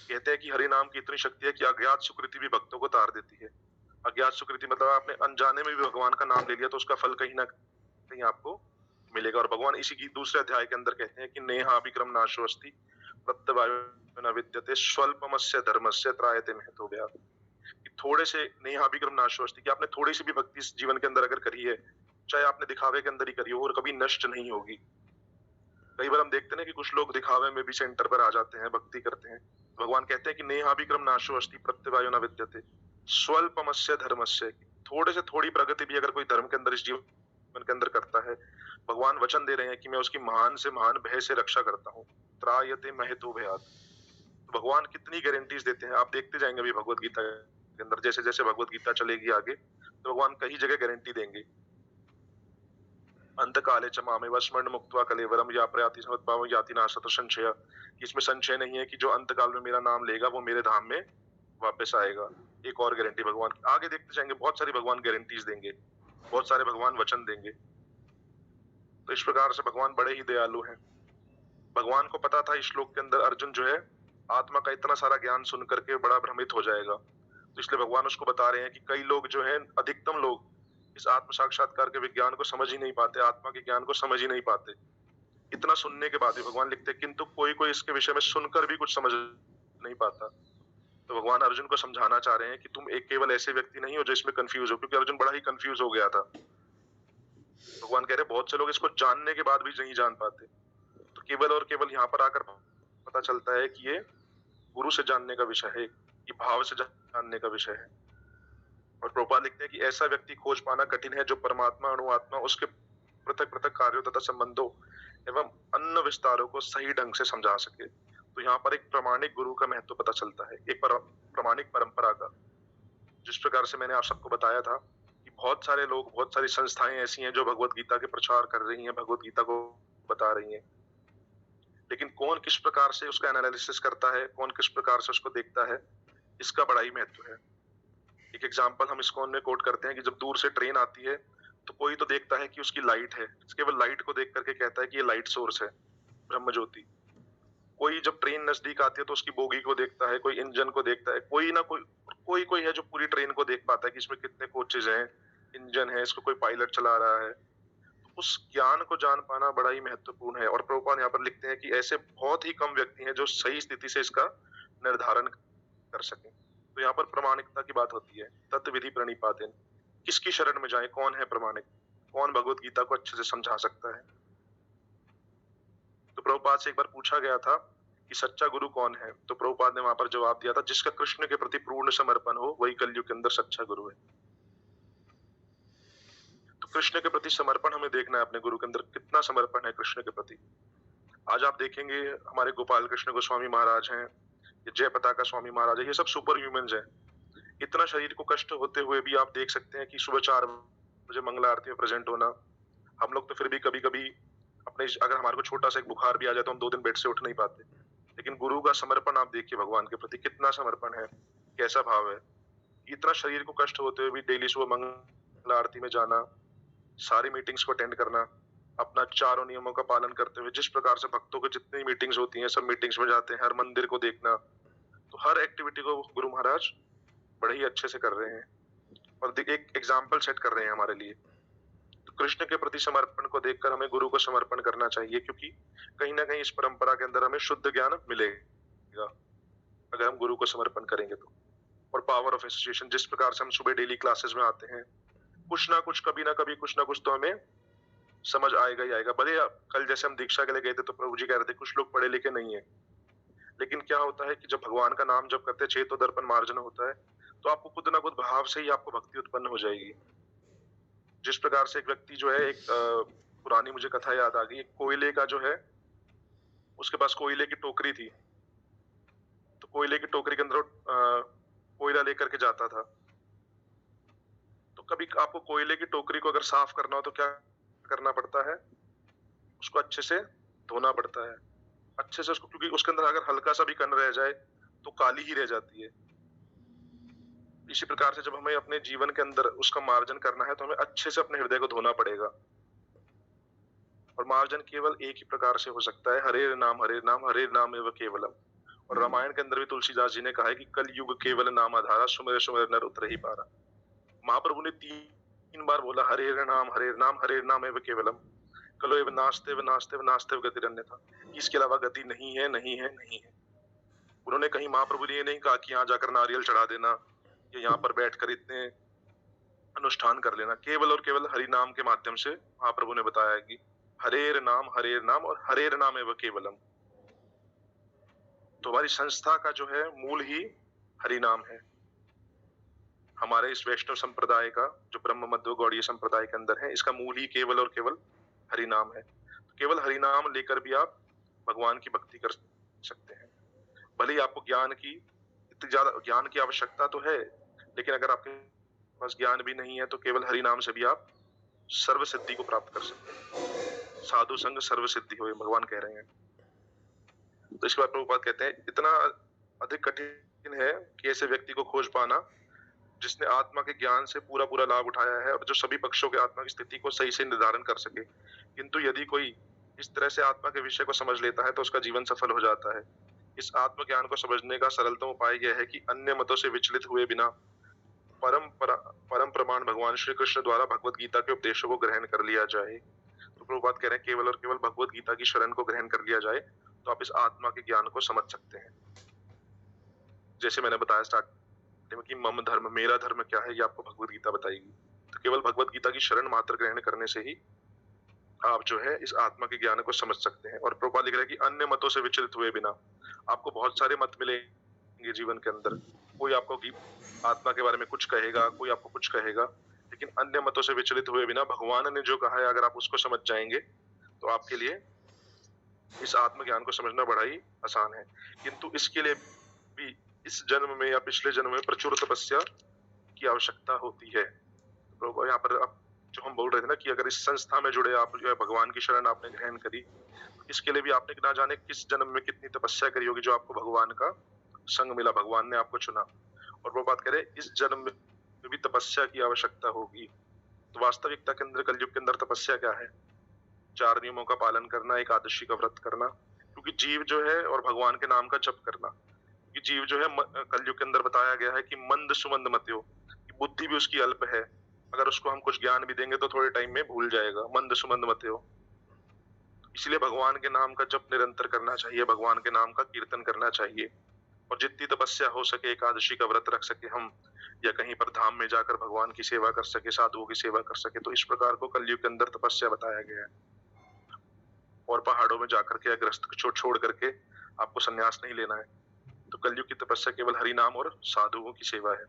कहते हैं कि हरि नाम की इतनी शक्ति है कि अज्ञात सुकृति भी भक्तों को तार देती है। अज्ञात सुकृति मतलब आपने अनजाने में भी भगवान का नाम ले लिया, तो उसका फल कहीं ना कहीं आपको मिलेगा। और भगवान इसी की दूसरे अध्याय के अंदर कहते हैं कि नेहाभिक्रम नाशो अस्ति प्रत्यवायो न विद्यते स्वल्पमस्य धर्मस्य त्रायते महतो व्याप। कि थोड़े से नेहाभिक्रम नाशो अस्ति, कि आपने थोड़ी सी भी भक्ति इस जीवन के अंदर अगर करी है, चाहे आपने दिखावे के अंदर ही करी हो, और कभी नष्ट नहीं होगी। कई बार हम देखते हैं कि कुछ लोग दिखावे में भी सेंटर पर आ जाते हैं, भक्ति करते हैं। भगवान कहते हैं कि नेहाभिक्रम नाशो अस्ति प्रत्यवायो न विद्यते स्वल्पमस्य धर्मस्य। थोड़े से थोड़ी प्रगति भी अगर कोई धर्म के अंदर, इस जीवन के अंदर करता है, भगवान वचन दे रहे हैं कि मैं उसकी महान से महान भय से रक्षा करता हूँ। त्रायते महतो भयात्। भगवान कितनी गारंटीज देते हैं, आप देखते जाएंगे अभी भगवत गीता के अंदर। जैसे जैसे भगवत गीता चलेगी आगे, तो भगवान कई जगह गारंटी देंगे। अंत काले च मामेव स्मरण मुक्त्वा कलेवरम या प्रयाति समद्भाव याति नाशत संशय। इसमें संशय नहीं है कि जो अंत काल में मेरा नाम लेगा वो मेरे धाम में वापस आएगा। एक और गारंटी भगवान आगे देखते जाएंगे, बहुत सारी भगवान गारंटीज देंगे, बहुत सारे भगवान वचन देंगे। तो इस प्रकार से भगवान बड़े ही दयालु हैं। भगवान को पता था इस श्लोक के अंदर अर्जुन जो है आत्मा का इतना सारा ज्ञान सुन करके बड़ा भ्रमित हो जाएगा, तो इसलिए भगवान उसको बता रहे हैं कि कई लोग जो है, अधिकतम लोग इस आत्म साक्षात्कार के विज्ञान को समझ ही नहीं पाते, आत्मा के ज्ञान को समझ ही नहीं पाते। इतना सुनने के बाद भी भगवान लिखते हैं किंतु कोई कोई इसके विषय में सुनकर भी कुछ समझ नहीं पाता। तो भगवान अर्जुन को समझाना चाह रहे हैं कि तुम एक केवल ऐसे व्यक्ति नहीं हो जो इसमें कंफ्यूज हो, क्योंकि अर्जुन बड़ा ही कंफ्यूज हो गया था। भगवान कह रहे हैं बहुत से लोग इसको जानने के बाद भी नहीं जान पाते। तो केवल और केवल यहाँ पर आकर पता चलता है कि ये गुरु से जानने का विषय है, ये भाव से जानने का विषय है। और प्रभुपाद लिखते हैं कि ऐसा व्यक्ति खोज पाना कठिन है जो परमात्मा, अणुआत्मा, उसके पृथक पृथक कार्यों तथा संबंधों एवं अन्य विस्तारों को सही ढंग से समझा सके। तो यहाँ पर एक प्रामाणिक गुरु का महत्व पता चलता है, एक प्रामाणिक परंपरा का। जिस प्रकार से मैंने आप सबको बताया था कि बहुत सारे लोग, बहुत सारी संस्थाएं ऐसी हैं जो भगवत गीता के प्रचार कर रही हैं, भगवत गीता को बता रही हैं, लेकिन कौन किस प्रकार से उसका एनालिसिस करता है, कौन किस प्रकार से उसको देखता है, इसका बड़ा ही महत्व है। एक एग्जांपल हम इस्कॉन में कोट करते हैं कि जब दूर से ट्रेन आती है तो कोई तो देखता है कि उसकी लाइट है, केवल लाइट को देख करके कहता है कि ये लाइट सोर्स है, ब्रह्म ज्योति। कोई जब ट्रेन नजदीक आती है तो उसकी बोगी को देखता है, कोई इंजन को देखता है, कोई ना कोई है जो पूरी ट्रेन को देख पाता है कि इसमें कितने कोचेज हैं, इंजन है, इसको कोई पायलट चला रहा है। तो उस ज्ञान को जान पाना बड़ा ही महत्वपूर्ण है। और प्रभुपाद यहाँ पर लिखते हैं कि ऐसे बहुत ही कम व्यक्ति हैं जो सही स्थिति से इसका निर्धारण कर सकें। तो यहाँ पर प्रामाणिकता की बात होती है। तत्व विधि प्रणिपातेन, किसकी शरण में जाए, कौन है प्रामाणिक, कौन भगवत गीता को अच्छे से समझा सकता है। तो प्रभुपाद से एक बार पूछा गया था कि सच्चा गुरु कौन है, तो प्रभुपाद ने वहां पर जवाब दिया था, जिसका कृष्ण के प्रति पूर्ण समर्पण हो वही कलयुग के अंदर सच्चा गुरु है। तो कृष्ण के प्रति समर्पण हमें देखना है, अपने गुरु के अंदर कितना समर्पण है कृष्ण के प्रति। आज आप देखेंगे हमारे गोपाल कृष्ण गोस्वामी महाराज हैं, ये जय पताका स्वामी महाराज है, ये सब सुपर ह्यूमंस हैं। इतना शरीर को कष्ट होते हुए भी आप देख सकते हैं कि सुबह 4 बजे मंगला आरती में प्रेजेंट होना। हम लोग तो फिर भी कभी कभी अपने, अगर हमारे को छोटा सा एक बुखार भी आ जाए तो हम 2 दिन बेड से उठ नहीं पाते, लेकिन गुरु का समर्पण आप देखिए भगवान के प्रति कितना समर्पण है, कैसा भाव है। इतना शरीर को कष्ट होते हुए भी डेली सुबह मंगला आरती में जाना, सारी मीटिंग्स को अटेंड करना, अपना चारों नियमों का पालन करते हुए, जिस प्रकार से भक्तों की जितनी मीटिंग्स होती हैं सब मीटिंग्स में जाते हैं, हर मंदिर को देखना, तो हर एक्टिविटी को गुरु महाराज बड़े ही अच्छे से कर रहे हैं और एक एग्जाम्पल सेट कर रहे हैं हमारे लिए। तो कृष्ण के प्रति समर्पण को देखकर हमें गुरु को समर्पण करना चाहिए, क्योंकि कहीं ना कहीं इस परंपरा के अंदर हमें शुद्ध ज्ञान मिलेगा अगर हम गुरु को समर्पण करेंगे तो। और पावर ऑफ एसोसिएशन, जिस प्रकार से हम सुबह डेली क्लासेस में आते हैं, कुछ ना कुछ कभी ना कभी कुछ ना कुछ तो हमें समझ आएगा ही आएगा। भले कल जैसे हम दीक्षा के लिए गए थे तो प्रभु जी कह रहे थे कुछ लोग पढ़े लिखे नहीं है, लेकिन क्या होता है कि जब भगवान का नाम जब करते चेतो दर्पण मार्जन होता है तो आपको खुद ना खुद भाव से ही आपको भक्ति उत्पन्न हो जाएगी। जिस प्रकार से एक व्यक्ति जो है, एक पुरानी मुझे कथा याद आ गई, एक कोयले का जो है, उसके पास कोयले की टोकरी थी, तो कोयले की टोकरी के अंदर कोयला लेकर के जाता था। तो कभी आपको कोयले की टोकरी को अगर साफ करना हो तो क्या करना पड़ता है, उसको अच्छे से धोना पड़ता है, अच्छे से उसको, क्योंकि उसके अंदर अगर हल्का सा भी कण रह जाए तो काली ही रह जाती है। इसी प्रकार से जब हमें अपने जीवन के अंदर उसका मार्जन करना है तो हमें अच्छे से अपने हृदय को धोना पड़ेगा। और मार्जन केवल एक ही प्रकार से हो सकता है, हरे नाम हरे नाम एवं केवलम। और रामायण के अंदर भी तुलसीदास जी ने कहा है कि कल युग केवल नाम आधारा, सुमेर सुमेर नर उतर ही पारा। महाप्रभु ने 3 बार बोला हरे नाम एवं केवलम, कलो एवं नास्ते व नास्ते व नास्ते व गतिरन्यथा, इसके अलावा गति नहीं है, नहीं है, नहीं है। उन्होंने कहीं महाप्रभु ने ये नहीं कहा कि यहाँ जाकर नारियल चढ़ा देना या यहाँ पर बैठकर इतने अनुष्ठान कर लेना। केवल और केवल हरि नाम के माध्यम से महाप्रभु ने बताया कि हरेर नाम और हरेर नाम एवं केवलम। तो हमारी संस्था का जो है मूल ही हरि नाम है। हमारे इस वैष्णव संप्रदाय का जो ब्रह्म मध्व गौड़ीय संप्रदाय के अंदर है, इसका मूल ही केवल और केवल हरि नाम है। तो केवल हरि नाम लेकर भी आप भगवान की भक्ति कर सकते हैं। भले ही आपको ज्ञान की इतनी ज्यादा ज्ञान की आवश्यकता तो है, लेकिन अगर आपके पास ज्ञान भी नहीं है तो केवल हरि नाम से भी आप सर्व सिद्धि को प्राप्त कर सकते हैं। साधु संग सर्व सिद्धि हो, भगवान कह रहे हैं। तो इसके बाद प्रभुपाद कहते हैं इतना अधिक कठिन है कि ऐसे व्यक्ति को खोज पाना जिसने आत्मा के ज्ञान से पूरा पूरा लाभ उठाया है और जो सभी पक्षों के आत्मा की स्थिति को सही से निर्धारण कर सके। किंतु यदि कोई इस तरह से आत्मा के विषय को समझ लेता है तो उसका जीवन सफल हो जाता है। इस आत्मज्ञान को समझने का सरलतम उपाय यह है कि अन्य मतों से विचलित हुए बिना परम प्रमाण भगवान श्री कृष्ण द्वारा भगवत गीता के उपदेशों को ग्रहण कर लिया जाए। तो प्रभुपाद कह रहे हैं केवल और केवल भगवत गीता की शरण को ग्रहण कर लिया जाए तो आप इस आत्मा के ज्ञान को समझ सकते हैं। जैसे मैंने बताया स्टार्ट में कि मम धर्म, मेरा धर्म क्या है, ये आपको भगवत गीता बताएगी। तो केवल भगवत गीता की शरण मात्र ग्रहण करने से ही आप जो है इस आत्मा के ज्ञान को समझ सकते हैं। और प्रभुपाद लिख रहे हैं कि अन्य मतों से विचलित हुए बिना, आपको बहुत सारे मत मिलेंगे जीवन के अंदर, कोई आपको आत्मा के बारे में कुछ कहेगा, कोई आपको कुछ कहेगा, लेकिन अन्य मतों से विचलित हुए बिना भगवान ने जो कहा है अगर आप उसको समझ जाएंगे तो आपके लिए इस आत्मज्ञान को समझना बड़ा ही आसान है। किंतु इसके लिए भी इस जन्म में या पिछले जन्म में प्रचुर तपस्या की आवश्यकता होती है। तो यहाँ पर आप जो हम बोल रहे थे ना कि अगर इस संस्था में जुड़े आप जो है भगवान की शरण आपने ग्रहण करी, इसके लिए भी आपने ना जाने किस जन्म में कितनी तपस्या करी होगी जो आपको भगवान का संग मिला, भगवान ने आपको चुना। और वो बात करे इस जन्म में भी तपस्या की आवश्यकता होगी। तो वास्तविकता के अंदर कलयुग के अंदर तपस्या क्या है? 4 नियमों का पालन करना, एकादशी का व्रत करना, क्योंकि जीव जो है, और भगवान के नाम का जप करना। क्योंकि जीव जो है कलयुग के अंदर बताया गया है कि मंद सुमंद मत्यो, बुद्धि भी उसकी अल्प है, अगर उसको हम कुछ ज्ञान भी देंगे तो थोड़े टाइम में भूल जाएगा, मंद सुमंद मत्यो। इसलिए भगवान के नाम का जप निरंतर करना चाहिए, भगवान के नाम का कीर्तन करना चाहिए, और जितनी तपस्या हो सके, एकादशी का व्रत रख सके हम, या कहीं पर धाम में जाकर भगवान की सेवा कर सके, साधुओं की सेवा कर सके। तो इस प्रकार को कलयुग के अंदर तपस्या बताया गया है। और पहाड़ों में जाकर के अग्रस्त छोड़ करके आपको संन्यास नहीं लेना है। तो कलयुग की तपस्या केवल हरि नाम और साधुओं की सेवा है।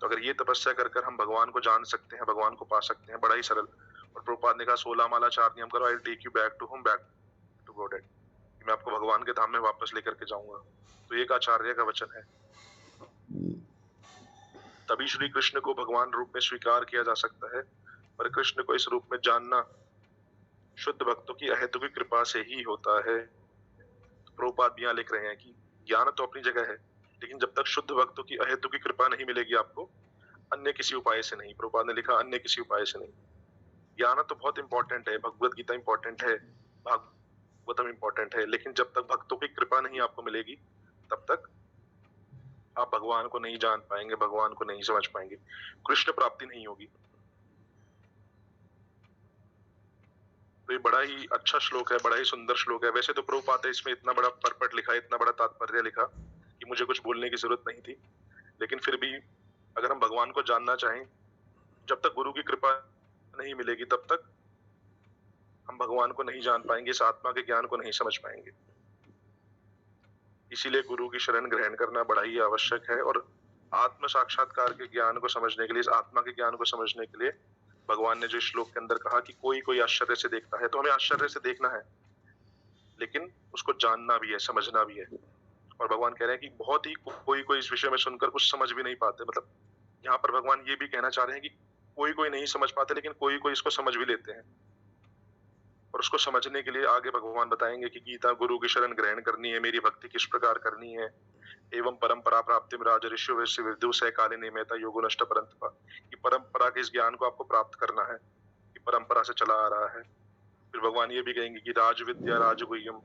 तो अगर ये तपस्या कर कर हम भगवान को जान सकते हैं, भगवान को पा सकते हैं, बड़ा ही सरल। और प्रभुपाद ने कहा 16 माला 4 नियम करो, I will take you back to home, back to God, मैं आपको भगवान के धाम में वापस लेकर के जाऊंगा। तो एक आचार्य का वचन है। तभी श्री कृष्ण को भगवान रूप में स्वीकार किया जा सकता है, पर कृष्ण को इस रूप में जानना शुद्ध भक्तों की अहेतुकी कृपा से ही होता है। तो प्रभुपाद भी यहाँ लिख रहे हैं कि ज्ञान तो अपनी जगह है, लेकिन जब तक शुद्ध भक्तों की अहेतुकी कृपा नहीं मिलेगी आपको, अन्य किसी उपाय से नहीं। प्रभुपाद ने लिखा अन्य किसी उपाय से नहीं। ज्ञान तो बहुत इंपॉर्टेंट है, भगवत गीता इंपॉर्टेंट है, भागवतम इंपॉर्टेंट है, लेकिन जब तक भक्तों की कृपा नहीं आपको मिलेगी, तब तक आप भगवान को नहीं जान पाएंगे, भगवान को नहीं समझ पाएंगे, कृष्ण प्राप्ति नहीं होगी। तो ये बड़ा ही अच्छा श्लोक है, बड़ा ही सुंदर श्लोक है। वैसे तो प्रभुपाद ने इसमें इतना बड़ा परपट लिखा, इतना बड़ा तात्पर्य लिखा कि मुझे कुछ बोलने की जरूरत नहीं थी, लेकिन फिर भी अगर हम भगवान को जानना चाहें, जब तक गुरु की कृपा नहीं मिलेगी, तब तक हम भगवान को नहीं जान पाएंगे, इस आत्मा के ज्ञान को नहीं समझ पाएंगे। इसीलिए गुरु की शरण ग्रहण करना बड़ा ही आवश्यक है। और आत्म साक्षात्कार के ज्ञान को समझने के लिए, इस आत्मा के ज्ञान को समझने के लिए भगवान ने जो श्लोक के अंदर कहा कि कोई कोई आश्चर्य से देखता है, तो हमें आश्चर्य से देखना है, लेकिन उसको जानना भी है, समझना भी है। और भगवान कह रहे हैं कि बहुत ही कोई कोई इस विषय में सुनकर कुछ समझ भी नहीं पाते। मतलब यहाँ पर भगवान ये भी कहना चाह रहे हैं कि कोई कोई नहीं समझ पाते, लेकिन कोई कोई इसको समझ भी लेते हैं। और उसको समझने के लिए आगे भगवान बताएंगे कि गीता गुरु की शरण ग्रहण करनी है, मेरी भक्ति किस प्रकार करनी है, एवं परंपरा प्राप्ति में राज ऋषि वैश्य विदु से काले निमेता योगो नष्ट परंतपा, कि परंपरा के इस ज्ञान को आपको प्राप्त करना है, कि परंपरा से चला आ रहा है। फिर भगवान ये भी कहेंगे कि राज विद्या राजगुह्यम,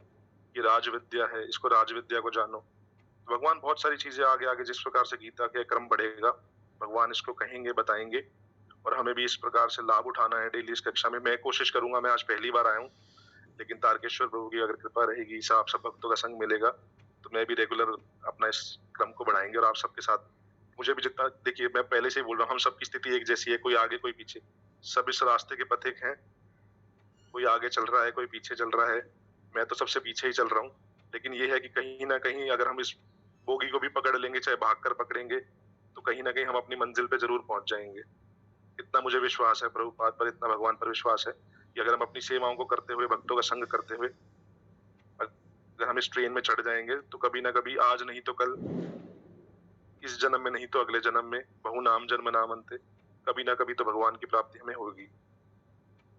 ये राज विद्या है, इसको राज विद्या को जानो। तो भगवान बहुत सारी चीजें आगे आगे जिस प्रकार से गीता के क्रम बढ़ेगा, भगवान इसको कहेंगे, बताएंगे, और हमें भी इस प्रकार से लाभ उठाना है डेली इस कक्षा में। मैं कोशिश करूंगा, मैं आज पहली बार आया हूँ, लेकिन तारकेश्वर प्रभु की अगर कृपा रहेगी, आप सब भक्तों का संग मिलेगा, तो मैं भी रेगुलर अपना इस क्रम को बढ़ाएंगे। और आप सबके साथ मुझे भी जितना, देखिए मैं पहले से ही बोल रहा हूँ, हम सबकी स्थिति एक जैसी है, कोई आगे कोई पीछे, सब इस रास्ते के पथिक हैं, कोई आगे चल रहा है, कोई पीछे चल रहा है। मैं तो सबसे पीछे ही चल रहा हूँ, लेकिन ये है कि कहीं ना कहीं अगर हम इस बोगी को भी पकड़ लेंगे, चाहे भागकर पकड़ेंगे, तो कहीं ना कहीं हम अपनी मंजिल पे जरूर पहुंच जाएंगे। इतना मुझे विश्वास है प्रभुपाद पर, इतना भगवान पर विश्वास है कि अगर हम अपनी सेवाओं को करते हुए, भक्तों का संग करते हुए अगर हम इस ट्रेन में चढ़ जाएंगे, तो कभी ना कभी, आज नहीं तो कल, इस जन्म में नहीं तो अगले जन्म में, बहु नाम जन्म नाम अंते, कभी ना कभी तो भगवान की प्राप्ति हमें होगी।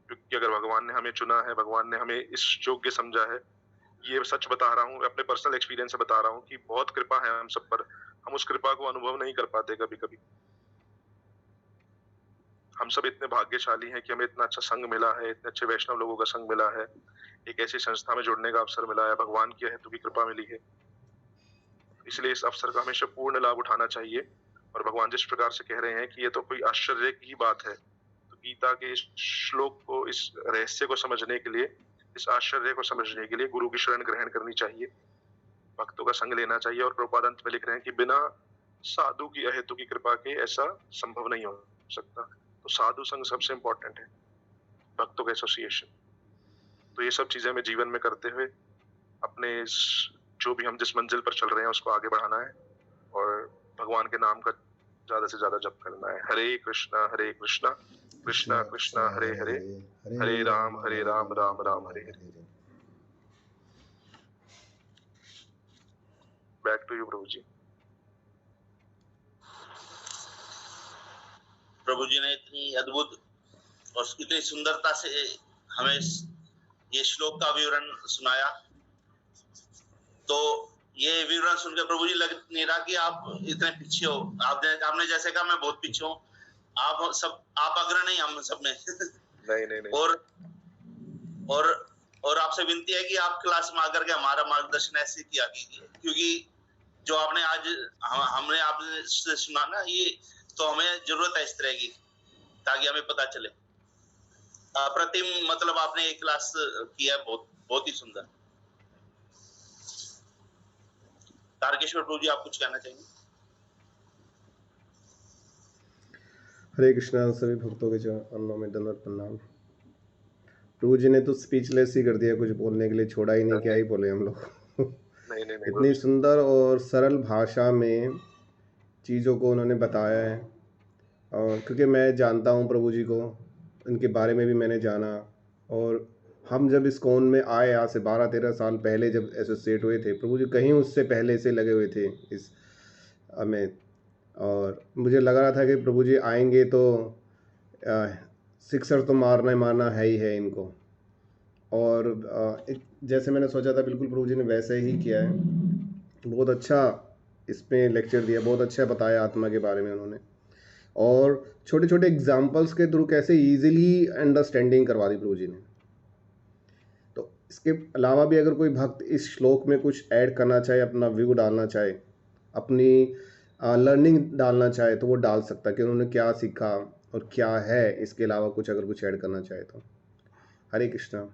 क्योंकि अगर भगवान ने हमें चुना है, भगवान ने हमें इस योग्य समझा है, ये सच बता रहा हूँ, अपने पर्सनल एक्सपीरियंस से बता रहा हूँ कि बहुत कृपा है हम सब पर। हम उस कृपा को अनुभव नहीं कर पाते कभी कभी। हम सब इतने भाग्यशाली हैं कि हमें इतना अच्छा संग मिला है, इतने अच्छे वैष्णव लोगों का संग मिला है, एक ऐसी संस्था में जुड़ने का अवसर मिला है, भगवान की हेतु की कृपा मिली है। इसलिए इस अवसर का हमेशा पूर्ण लाभ उठाना चाहिए। और भगवान जिस प्रकार से कह रहे हैं कि ये तो कोई आश्चर्य की बात है, तो गीता के इस श्लोक को, इस रहस्य को समझने के लिए, इस आश्चर्य को समझने के लिए गुरु की शरण ग्रहण करनी चाहिए, भक्तों का संग लेना चाहिए। और प्रभुपाद अंत में लिख रहे हैं कि बिना साधु की अहेतु की कृपा के ऐसा संभव नहीं हो सकता। तो साधु संग सबसे इंपॉर्टेंट है, भक्तों का एसोसिएशन। तो ये सब चीजें हमें जीवन में करते हुए अपने जो भी हम जिस मंजिल पर चल रहे हैं उसको आगे बढ़ाना है, और भगवान के नाम का ज्यादा से ज्यादा जप करना है। हरे कृष्णा कृष्णा कृष्णा हरे हरे, हरे Ram Ram Ram Hare Hare. Back to you प्रभु जी। प्रभु जी ने इतनी अद्भुत और इतनी सुंदरता से हमें ये श्लोक का विवरण सुनाया, तो ये विवरण सुनकर प्रभु जी लग नहीं रहा कि आप इतने पीछे हो। आपने जैसे कहा मैं बहुत पीछे हूँ, आप अग्रणी, हम सब में नहीं। और आपसे विनती है कि आप क्लास में आकर के हमारा मार्गदर्शन ऐसे किया कीजिए, क्योंकि जो आपने आज हमने आपसे सुना ना, ये तो हमें जरूरत है इस तरह की, ताकि हमें पता चले। अप्रतिम, मतलब आपने एक क्लास किया, बहुत ही सुंदर। तारकेश्वर प्रभु जी, आप कुछ कहना चाहेंगे? हरे कृष्णा। सभी भक्तों के चरणों में दंडवत प्रणाम। प्रभु जी ने तो स्पीचलेस ही कर दिया, कुछ बोलने के लिए छोड़ा ही नहीं, क्या ही बोले हम लोग। इतनी सुंदर और सरल भाषा में चीज़ों को उन्होंने बताया है और क्योंकि मैं जानता हूँ प्रभु जी को, इनके बारे में भी मैंने जाना। और हम जब इस्कॉन में आए आज से 12-13 साल पहले जब एसोसिएट हुए थे, प्रभु जी कहीं उससे पहले से लगे हुए थे इस में। और मुझे लग रहा था कि प्रभु जी आएंगे तो सिक्सर तो मारना ही मारना है ही है इनको। और जैसे मैंने सोचा था बिल्कुल प्रभु जी ने वैसे ही किया है। बहुत अच्छा इसमें लेक्चर दिया, बहुत अच्छा बताया आत्मा के बारे में उन्होंने, और छोटे छोटे एग्जाम्पल्स के थ्रू कैसे इजीली अंडरस्टैंडिंग करवा दी प्रभु जी ने। तो इसके अलावा भी अगर कोई भक्त इस श्लोक में कुछ ऐड करना चाहे, अपना व्यू डालना चाहे, अपनी लर्निंग डालना चाहे, तो वो डाल सकता है कि उन्होंने क्या सीखा और क्या है। इसके अलावा कुछ अगर कुछ ऐड करना चाहे तो। हरे कृष्णा।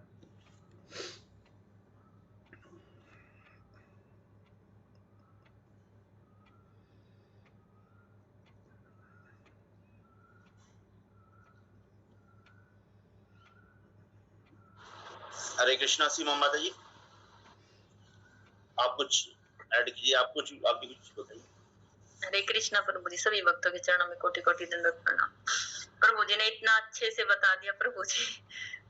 हरे कृष्णा। सीमा माता जी, आप कुछ ऐड कीजिए, आप कुछ बताइए। हरे कृष्णा प्रभु जी, सभी भक्तों के चरणों में कोटि कोटि दंडवत प्रणाम। प्रभु जी ने इतना अच्छे से बता दिया प्रभु जी,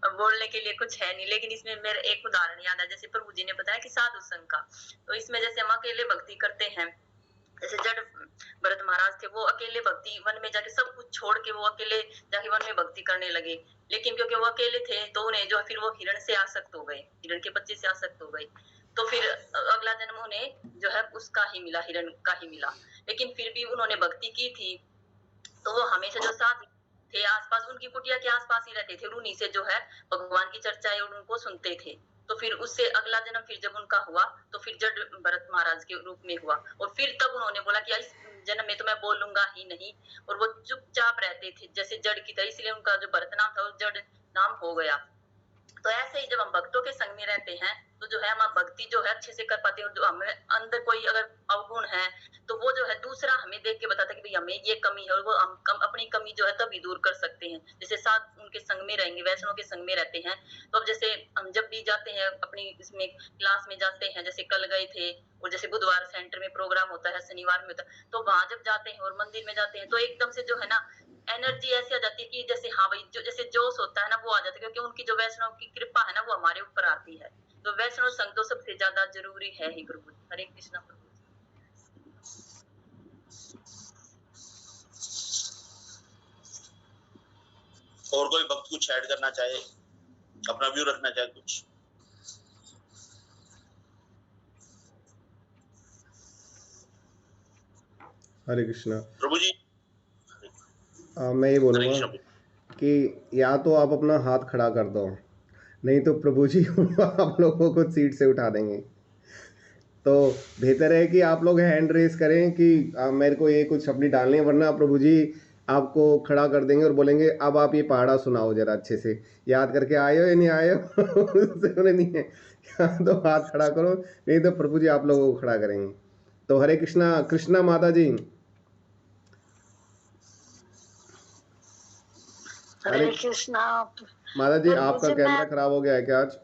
अब बोलने के लिए कुछ है नहीं। लेकिन इसमें मेरा एक उदाहरण याद है, जैसे प्रभु जी ने बताया कि साधु संघ का। तो इसमें जैसे हम अकेले भक्ति करते हैं, जैसे जड़ भरत महाराज थे, वो अकेले भक्ति वन में जाके सब कुछ छोड़ के वो अकेले जाके वन में भक्ति करने लगे। लेकिन क्योंकि वो अकेले थे तो उन्हें जो फिर वो हिरण से आसक्त हो गए, हिरण के बच्चे से आसक्त हो गए। तो फिर अगला जन्म उन्हें जो है उसका ही मिला, हिरण का ही मिला। लेकिन फिर भी उन्होंने भक्ति की थी, तो वो हमेशा जो साथ थे आसपास, उनकी कुटिया के आसपास ही रहते थे, उन्हीं से जो है भगवान की चर्चाएं उनको सुनते थे। तो फिर उससे अगला जन्म फिर जब उनका हुआ तो फिर जड़ भरत महाराज के रूप में हुआ। और फिर तब उन्होंने बोला कि इस जन्म में तो मैं बोलूंगा ही नहीं, और वो चुपचाप रहते थे जैसे जड़ की तरह, इसलिए उनका जो भरत नाम था वो जड़ नाम हो गया। तो ऐसे ही जब हम भक्तों के संग में रहते हैं तो जो है हम भक्ति जो है अच्छे से कर पाते हैं। और जो हमें अंदर कोई अगर अवगुण है तो वो जो है दूसरा हमें देख के बताता है कि भाई हमें ये कमी है, और वो हम अपनी कमी जो है तभी दूर कर सकते हैं। जैसे साथ उनके संग में रहेंगे, वैष्णव के संग में रहते हैं, तो अब जैसे हम जब भी जाते हैं अपनी इसमें क्लास में जाते हैं, जैसे कल गए थे, और जैसे बुधवार सेंटर में प्रोग्राम होता है, शनिवार में होता है, तो वहां जब जाते हैं और मंदिर में जाते हैं तो एकदम से जो है ना एनर्जी ऐसी आ जाती है कि जैसे हाँ भाई जो जैसे जोश होता है ना वो आ जाता है, क्योंकि उनकी जो वैष्णव की कृपा है ना वो हमारे ऊपर आती है। तो वैष्णव संग तो सबसे ज्यादा जरूरी है ही प्रभु। हरे कृष्णा प्रभु। और कोई भक्त कुछ ऐड करना चाहे, अपना व्यू रखना चाहे कुछ? हरे कृष्णा प्रभु जी। मैं ये बोलूँगा कि या तो आप अपना हाथ खड़ा कर दो, नहीं तो प्रभु जी आप लोगों को सीट से उठा देंगे। तो बेहतर है कि आप लोग हैंड रेस करें कि मेरे को ये कुछ अपनी डालनी है, वरना प्रभु जी आपको खड़ा कर देंगे और बोलेंगे अब आप ये पहाड़ा सुनाओ जरा अच्छे से, याद करके आए हो या नहीं आए हो। उससे नहीं है, या तो हाथ खड़ा करो, नहीं तो प्रभु जी आप लोगों को खड़ा करेंगे। तो हरे कृष्णा। कृष्णा माता जी। हरे कृष्णा। माता जी आपका कैमरा खराब हो गया है क्या आज?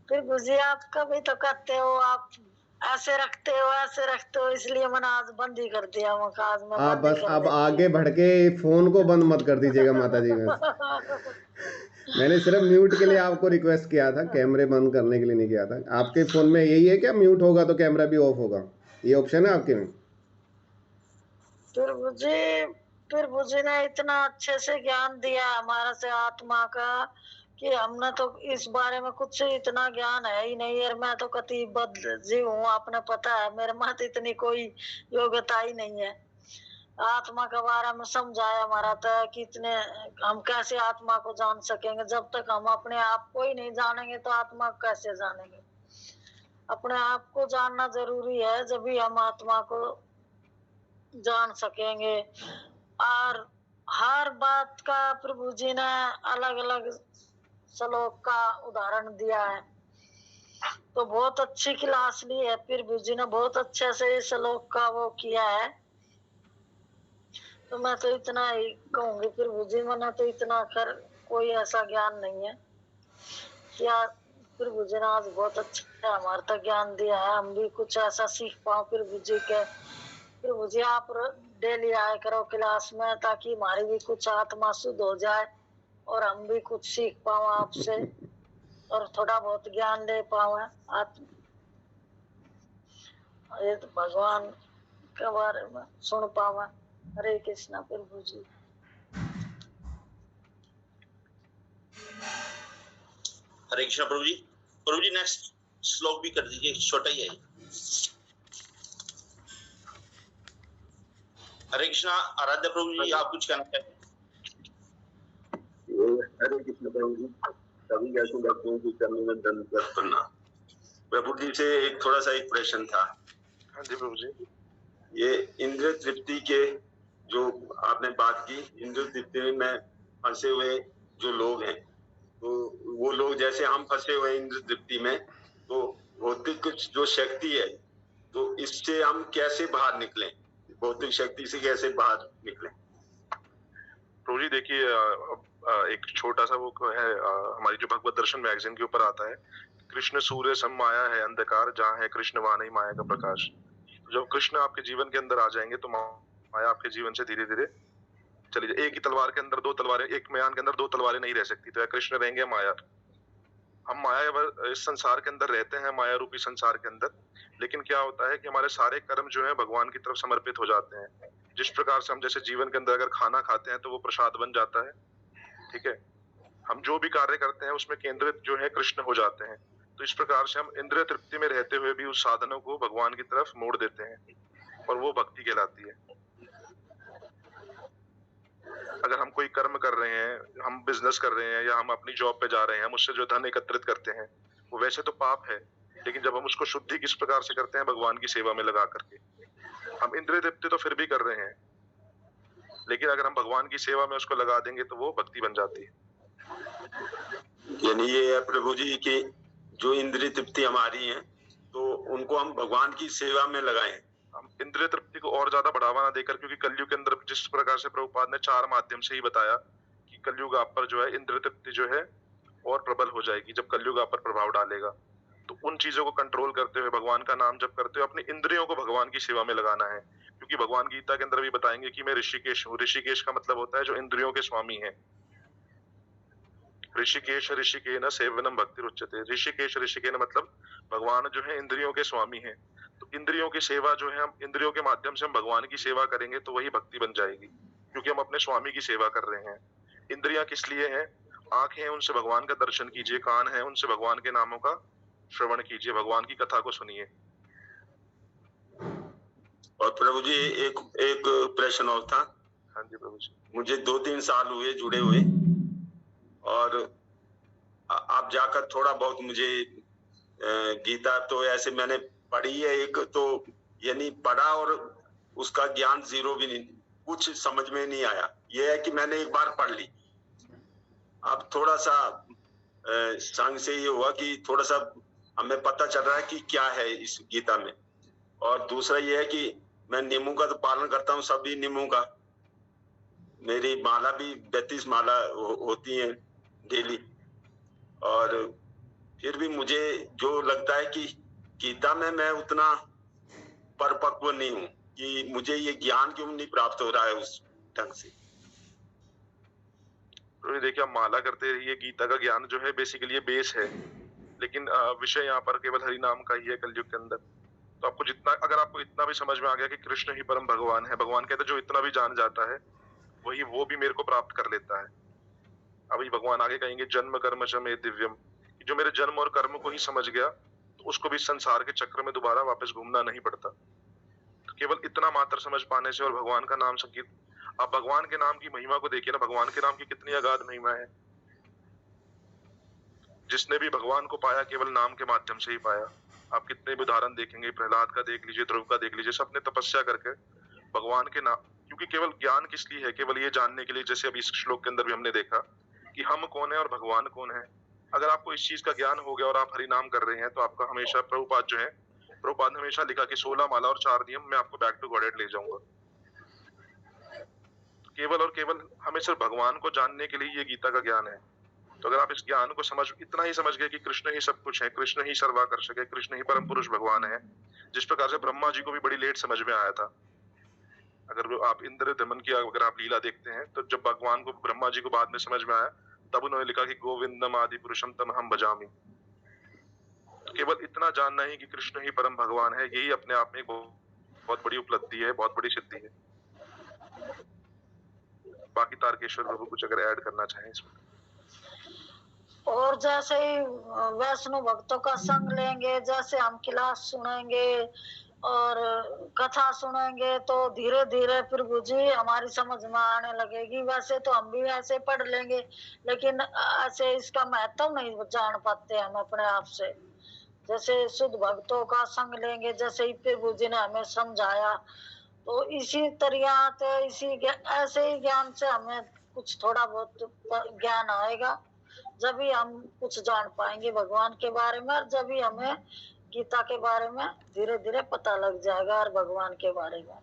फिर गुजी आप कभी तो कहते हो आप ऐसे रखते हो, इसलिए मैंने आज बंद ही कर दिया। आज मैं आप बस अब आगे बढ़ के फोन को बंद मत कर दीजिएगा माता जी। बस मैंने सिर्फ म्यूट के लिए आपको रिक्वेस्ट किया था, कैमरे बंद करने के लिए नहीं किया था। आपके फोन में यही है क्या, म्यूट होगा तो कैमरा भी ऑफ होगा, ये ऑप्शन है आपके में? फिर मुझे ने इतना अच्छे से ज्ञान दिया हमारा से आत्मा का कि हमने तो इस बारे में कुछ इतना ज्ञान है ही नहीं। यार मैं तो कति बद्ध जीव हूँ, आपने पता है, मेरे में तो इतनी कोई योग्यता ही नहीं है। आत्मा के बारे में समझाया हमारा था कि इतने हम कैसे आत्मा को जान सकेंगे, जब तक हम अपने आप को ही नहीं जानेंगे तो आत्मा को कैसे जानेंगे। अपने आप को जानना जरूरी है, जब भी हम आत्मा को जान सकेंगे। और हर बात का प्रभु जी ने अलग अलग श्लोक का उदाहरण दिया है, तो बहुत अच्छी क्लास ली है। प्रभु जी ने बहुत अच्छे से इस श्लोक का वो किया है। तो मैं तो इतना ही कहूंगी, प्रभु जी मैंने तो इतना कर कोई ऐसा ज्ञान नहीं है क्या। प्रभु जी ने आज बहुत अच्छा हमारे तक ज्ञान दिया है, हम भी कुछ ऐसा सीख पाओ प्रभु जी के। प्रभु जी आप डेली आया करो क्लास में, ताकि हमारी भी कुछ आत्मा शुद्ध हो जाए और हम भी कुछ सीख पाओ आपसे और थोड़ा बहुत ज्ञान ले पाओ आत्मा, ये तो भगवान के बारे में सुन पाओ। हरे कृष्णा प्रभु जी। हरे कृष्णा प्रभु जी। प्रभु जी नेक्स्ट श्लोक भी कर दीजिए, छोटा ही है। हरे कृष्णा आराध्य प्रभु जी, आप कुछ कहना चाहेंगे? हरे कृष्ण प्रभु जी। सभी जैसे भक्तों की करने में दंडवत करना। प्रभु जी से एक थोड़ा सा एक प्रश्न था। हाँ जी प्रभु जी। ये इंद्र तृप्ति के जो आपने बात की, इंद्र तृप्ति में फंसे हुए जो लोग हैं, तो वो लोग जैसे हम फंसे हुए इंद्र तृप्ति में, तो भौतिक जो शक्ति है, तो इससे हम कैसे बाहर निकलें? भौतिक शक्ति से कैसे बाहर निकलें? प्रभु जी देखिए, एक छोटा सा वो है, हमारी जो भगवत दर्शन मैगजीन के ऊपर आता है, कृष्ण सूर्य सम माया है अंधकार, जहाँ है कृष्ण वहाँ नहीं माया का प्रकाश। जब कृष्ण आपके जीवन के अंदर आ जाएंगे तो माया आपके जीवन से धीरे धीरे चली जाए। एक ही तलवार के अंदर दो तलवारें, एक म्यान के अंदर दो तलवारें नहीं रह सकती, तो या कृष्ण रहेंगे या माया। हम माया इस संसार के अंदर रहते हैं, माया रूपी संसार के अंदर, लेकिन क्या होता है कि हमारे सारे कर्म जो है भगवान की तरफ समर्पित हो जाते हैं। जिस प्रकार से हम जैसे जीवन के अंदर अगर खाना खाते हैं तो वो प्रसाद बन जाता है, ठीक है, हम जो भी कार्य करते हैं उसमें केंद्रित जो है कृष्ण हो जाते हैं। तो इस प्रकार से हम इंद्रिय तृप्ति में रहते हुए भी उस साधनों को भगवान की तरफ मोड़ देते हैं, और वो भक्ति कहलाती है। अगर हम कोई कर्म कर रहे हैं, हम बिजनेस कर रहे हैं, या हम अपनी जॉब पे जा रहे हैं, हम उससे जो धन एकत्रित करते हैं वो वैसे तो पाप है, लेकिन जब हम उसको शुद्धि किस प्रकार से करते हैं, भगवान की सेवा में लगा करके, हम इंद्रिय तृप्ति तो फिर भी कर रहे हैं, लेकिन अगर हम भगवान की सेवा में उसको लगा देंगे तो वो भक्ति बन जाती है। यानी ये है प्रभु जी की जो इंद्रिय तृप्ति हमारी है, तो उनको हम भगवान की सेवा में लगाएं। हम इंद्रिय तृप्ति को और ज्यादा बढ़ावा ना देकर, क्योंकि कलयुग के अंदर जिस प्रकार से प्रभुपाद ने 4 माध्यम से ही बताया कि कलयुग आप पर जो है इंद्रिय तृप्ति जो है और प्रबल हो जाएगी जब कलयुग आप पर प्रभाव डालेगा। तो उन चीजों को कंट्रोल करते हुए, भगवान का नाम जप करते हुए अपनी इंद्रियों को भगवान की सेवा में लगाना है। क्योंकि भगवान गीता के अंदर भी बताएंगे कि मैं ऋषिकेश हूँ। ऋषिकेश का मतलब होता है जो इंद्रियों के स्वामी है। ऋषिकेश ऋषिकेन सेवनम भक्ति रुच्यते। ऋषिकेश ऋषिकेन मतलब भगवान जो है इंद्रियों के स्वामी है। तो इंद्रियों की सेवा जो है, हम इंद्रियों के माध्यम से हम भगवान की सेवा करेंगे तो वही भक्ति बन जाएगी, क्योंकि हम अपने स्वामी की सेवा कर रहे हैं। इंद्रियां किस लिए हैं? आंखें हैं, उनसे भगवान का दर्शन कीजिए, कान है, उनसे भगवान के नामों का श्रवण कीजिए, भगवान की कथा को सुनिए। और प्रभु जी एक प्रश्न और था। हाँ जी प्रभु जी। मुझे 2-3 साल हुए जुड़े हुए, और आप जाकर थोड़ा बहुत मुझे गीता तो ऐसे मैंने पढ़ी है एक, तो यानी पढ़ा और उसका ज्ञान जीरो भी नहीं, कुछ समझ में नहीं आया। ये है कि मैंने एक बार पढ़ ली, अब थोड़ा सा संग से ये हुआ कि थोड़ा सा हमें पता चल रहा है कि क्या है इस गीता में। और दूसरा ये है कि मैं नियमों का तो पालन करता हूँ, सभी नियमों का। मेरी माला भी 32 माला होती है डेली, और फिर भी मुझे जो लगता है कि गीता में मैं उतना परिपक्व नहीं हूँ कि मुझे ये ज्ञान क्यों नहीं प्राप्त हो रहा है उस ढंग से। तो देखिए, आप माला करते रहिए, गीता का ज्ञान जो है बेसिकली ये बेस है, लेकिन विषय यहाँ पर केवल हरि नाम का ही है कलयुग के अंदर। तो आपको जितना, अगर आपको इतना भी समझ में आ गया कि कृष्ण ही परम भगवान है, भगवान कहते हैं जो इतना भी जान जाता है वही वो भी मेरे को प्राप्त कर लेता है। अभी भगवान आगे कहेंगे जन्म कर्म च मे दिव्यम, जो मेरे जन्म और कर्म को ही समझ गया तो उसको भी संसार के चक्र में दोबारा वापस घूमना नहीं पड़ता। तो केवल इतना मात्र समझ पाने से और भगवान का नाम संकीर्तन, आप भगवान के नाम की महिमा को देखिए ना, भगवान के नाम की कितनी अगाध महिमा है। जिसने भी भगवान को पाया केवल नाम के माध्यम से ही पाया। आप कितने भी उदाहरण देखेंगे, प्रहलाद का देख लीजिए, ध्रुव का देख लीजिए, सबने तपस्या करके भगवान के नाम, क्योंकि केवल ज्ञान किस लिए है? केवल ये जानने के लिए, जैसे अभी इस श्लोक के अंदर भी हमने देखा कि हम कौन है और भगवान कौन है। अगर आपको इस चीज का ज्ञान हो गया और आप हरि नाम कर रहे हैं तो आपका हमेशा, प्रभुपाद जो है, प्रभुपाद ने हमेशा लिखा कि 16 माला और 4 नियम, मैं आपको बैक टू गॉडेड ले जाऊंगा। केवल और केवल हमें सिर्फ भगवान को जानने के लिए ये गीता का ज्ञान है। तो अगर आप इस ज्ञान को इतना ही समझ गए कि कृष्ण ही सब कुछ है, कृष्ण ही सर्वाकर्षक है, कृष्ण ही परम पुरुष भगवान है, जिस प्रकार से ब्रह्मा जी को भी बड़ी लेट समझ में आया था, अगर आप इंद्र दमन की अगर आप लीला देखते हैं तो जब भगवान को ब्रह्मा जी को बाद में समझ में आया तब उन्होंने लिखा कि गोविंदम आदि पुरुषम तम हम भजामि। तो केवल इतना जानना ही कि कृष्ण ही परम भगवान है, यही अपने आप में एक बहुत बड़ी उपलब्धि है, बहुत बड़ी सिद्धि है। बाकी तारकेश्वर प्रभु कुछ अगर ऐड करना चाहें इसमें। और जैसे ही वैष्णव भक्तों का संग लेंगे, जैसे हम क्लास सुनेंगे और कथा सुनेंगे तो धीरे धीरे प्रभु जी हमारी समझ में आने लगेगी। वैसे तो हम भी ऐसे पढ़ लेंगे, लेकिन ऐसे इसका महत्व नहीं जान पाते हम अपने आप से। जैसे शुद्ध भक्तों का संग लेंगे, जैसे ही प्रभु जी ने हमें समझाया, तो इसी तरह ऐसे ही ज्ञान से हमें कुछ थोड़ा बहुत ज्ञान आएगा, जब भी हम कुछ जान पाएंगे भगवान के बारे में, और जब भी हमें गीता के बारे में धीरे धीरे पता लग जाएगा और भगवान के बारे में।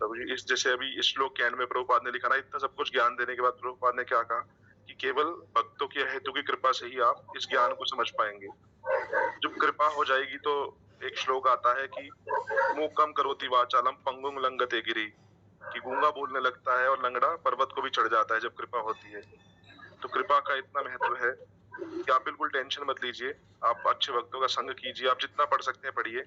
प्रभु जी इस जैसे अभी इस श्लोक के एंड में प्रभुपाद ने लिखा ना, इतना सब कुछ ज्ञान देने के बाद प्रभुपाद ने क्या कहा कि केवल भक्तों की हेतु की कृपा से ही आप इस ज्ञान को समझ पाएंगे। जब कृपा हो जाएगी तो एक श्लोक आता है कि मूकम करोति वाचालम पंगुम लंगते गिरी, कि गूंगा बोलने लगता है और लंगड़ा पर्वत को भी चढ़ जाता है जब कृपा होती है। तो कृपा का इतना महत्व है कि आप बिल्कुल टेंशन मत लीजिए, आप अच्छे भक्तों का संग कीजिए, आप जितना पढ़ सकते हैं पढ़िए,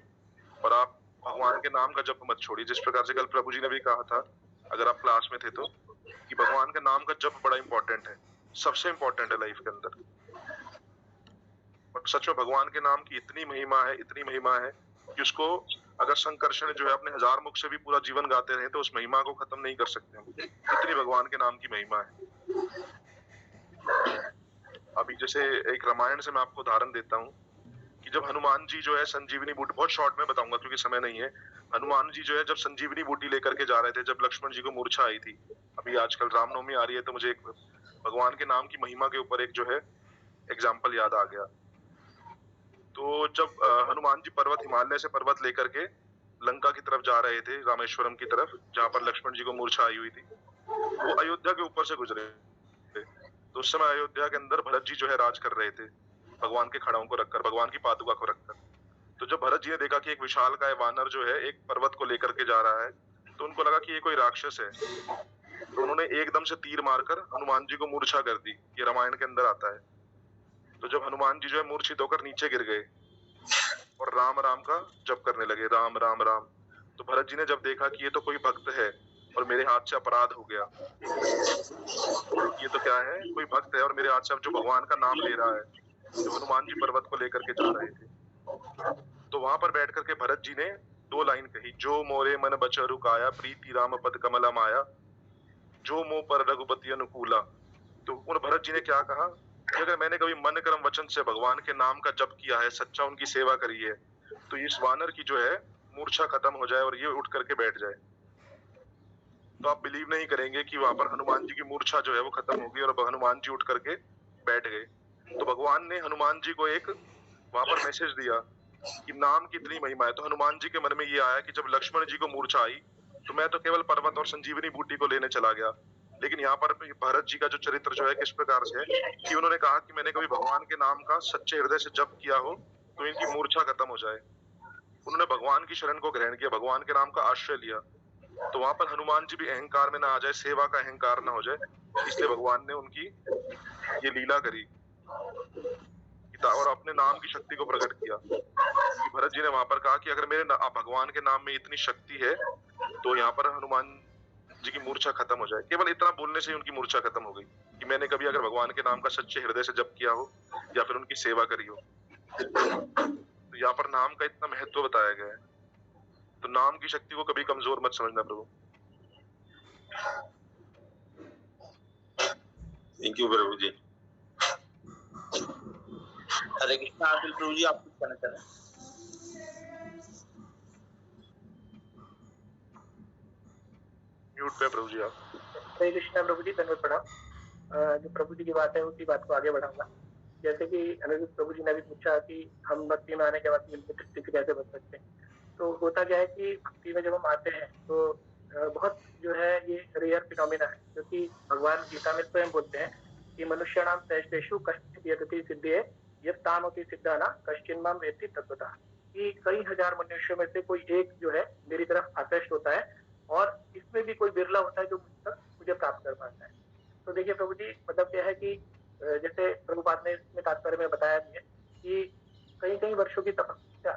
और आप भगवान के नाम का जप मत छोड़िए। जिस प्रकार से कल प्रभु जी ने भी कहा था, अगर आप क्लास में थे तो, कि भगवान के नाम का जप बड़ा इंपॉर्टेंट है, सबसे इंपॉर्टेंट है लाइफ के अंदर। और सच में भगवान के नाम की इतनी महिमा है, इतनी महिमा है कि उसको अगर शंकरषण जो है अपने 1000 मुख से भी पूरा जीवन गाते रहे तो उस महिमा को खत्म नहीं कर सकते हम, इतनी भगवान के नाम की महिमा है। अभी जैसे एक रामायण से मैं आपको उदाहरण देता हूँ कि जब हनुमान जी जो है संजीवनी बूटी, बहुत शॉर्ट में बताऊंगा क्योंकि समय नहीं है, हनुमान जी जो है जब संजीवनी बूटी लेकर के जा रहे थे, जब लक्ष्मण जी को मूर्छा आई थी, अभी आजकल रामनवमी आ रही है तो मुझे एक भगवान के नाम की महिमा के ऊपर एक जो है एग्जाम्पल याद आ गया। तो जब हनुमान जी पर्वत, हिमालय से पर्वत लेकर के लंका की तरफ जा रहे थे, रामेश्वरम की तरफ, जहाँ पर लक्ष्मण जी को मूर्छा आई हुई थी, वो अयोध्या के ऊपर से गुजरे थे। तो उस समय अयोध्या के अंदर भरत जी जो है राज कर रहे थे, भगवान के खड़ाओं को रखकर, भगवान की पादुका को रखकर। तो जब भरत जी ने देखा कि एक विशालकाय वानर जो है एक पर्वत को लेकर के जा रहा है, तो उनको लगा कि ये कोई राक्षस है। तो उन्होंने एकदम से तीर मारकर हनुमान जी को मूर्छा कर दी, ये रामायण के अंदर आता है। तो जब हनुमान जी जो है मूर्छित होकर नीचे गिर गए और राम राम का जप करने लगे, राम राम राम, तो भरत जी ने जब देखा कि ये तो कोई भक्त है और मेरे हाथ से अपराध हो गया, ये तो क्या है, कोई भक्त है और मेरे हाथ से अब जो भगवान का नाम ले रहा है, जो हनुमान जी पर्वत को लेकर के जा रहे थे। तो वहां पर बैठ करके भरत जी ने 2 लाइन कही, जो मोरे मन बचरु काया, प्रीति राम पद कमला माया, जो मोह पर रघुपति अनुकूला। तो उन भरत जी ने क्या कहा कि अगर मैंने कभी मन कर्म वचन से भगवान के नाम का जप किया है, सच्चा उनकी सेवा करी है, तो इस वानर की जो है मूर्छा खत्म हो जाए और ये उठ करके बैठ जाए। तो आप बिलीव नहीं करेंगे कि वहां पर हनुमान जी की मूर्छा जो है वो खत्म हो गई और हनुमान जी उठ करके बैठ गए। तो भगवान ने हनुमान जी को एक वहां पर मैसेज दिया कि नाम की इतनी महिमा है। तो हनुमान जी के मन में ये आया कि जब लक्ष्मण जी को मूर्छा आई तो मैं तो केवल पर्वत और संजीवनी बूटी को लेने चला गया, लेकिन यहाँ पर भरत जी का जो चरित्र जो है किस प्रकार से है कि उन्होंने कहा कि मैंने कभी भगवान के नाम का सच्चे हृदय से जप किया हो तो इनकी मूर्छा खत्म हो जाए। उन्होंने भगवान की शरण को ग्रहण किया, भगवान के नाम का आश्रय लिया। तो वहां पर हनुमान जी भी अहंकार में ना आ जाए, सेवा का अहंकार ना हो जाए, इसलिए भगवान ने उनकी ये लीला करी और अपने नाम की शक्ति को प्रकट किया। भरत जी ने वहां पर कहा कि अगर मेरे भगवान के नाम में इतनी शक्ति है तो यहाँ पर हनुमान जी की मूर्छा खत्म हो जाए। केवल इतना बोलने से ही उनकी मूर्छा खत्म हो गई कि मैंने कभी अगर भगवान के नाम का सच्चे हृदय से जप किया हो या फिर उनकी सेवा करी हो। तो यहाँ पर नाम का इतना महत्व बताया गया है, तो नाम की शक्ति को कभी कमजोर मत समझना प्रभु। थैंक यू प्रभु जी। हरे कृष्णा। आदिल प्रभु जी, आप कुछ कहना चाह रहे हैं? म्यूट पे प्रभु जी आप। हरे कृष्णा प्रभु जी, धन्यवाद प्रणाम। जो प्रभु जी की बात है उसी बात को आगे बढ़ाऊंगा। जैसे कि अनुरूप प्रभु जी ने भी पूछा कि हम भक्ति में आने के बाद तृप्ति से कैसे बच सकते हैं, तो होता क्या है कि भक्ति में जब हम आते हैं तो बहुत जो है ये रेयर फिनोमिना है, क्योंकि भगवान गीता में स्वयं बोलते हैं कि मनुष्य नाम सहस्तेषु कश्चित् यदति सिद्धे यत् तामपि सिद्धाना कश्चिन् मां वेत्ति तत्त्वतः, कि कई हजार मनुष्यों में से कोई एक जो है मेरी तरफ आकृष्ट होता है और इसमें भी कोई बिरला होता है जो मुझे प्राप्त कर पाता है। तो देखिए प्रभु जी, मतलब क्या है कि जैसे प्रभुपाद ने इसमें तात्पर्य में बताया भी है कि कई वर्षों की तपस्या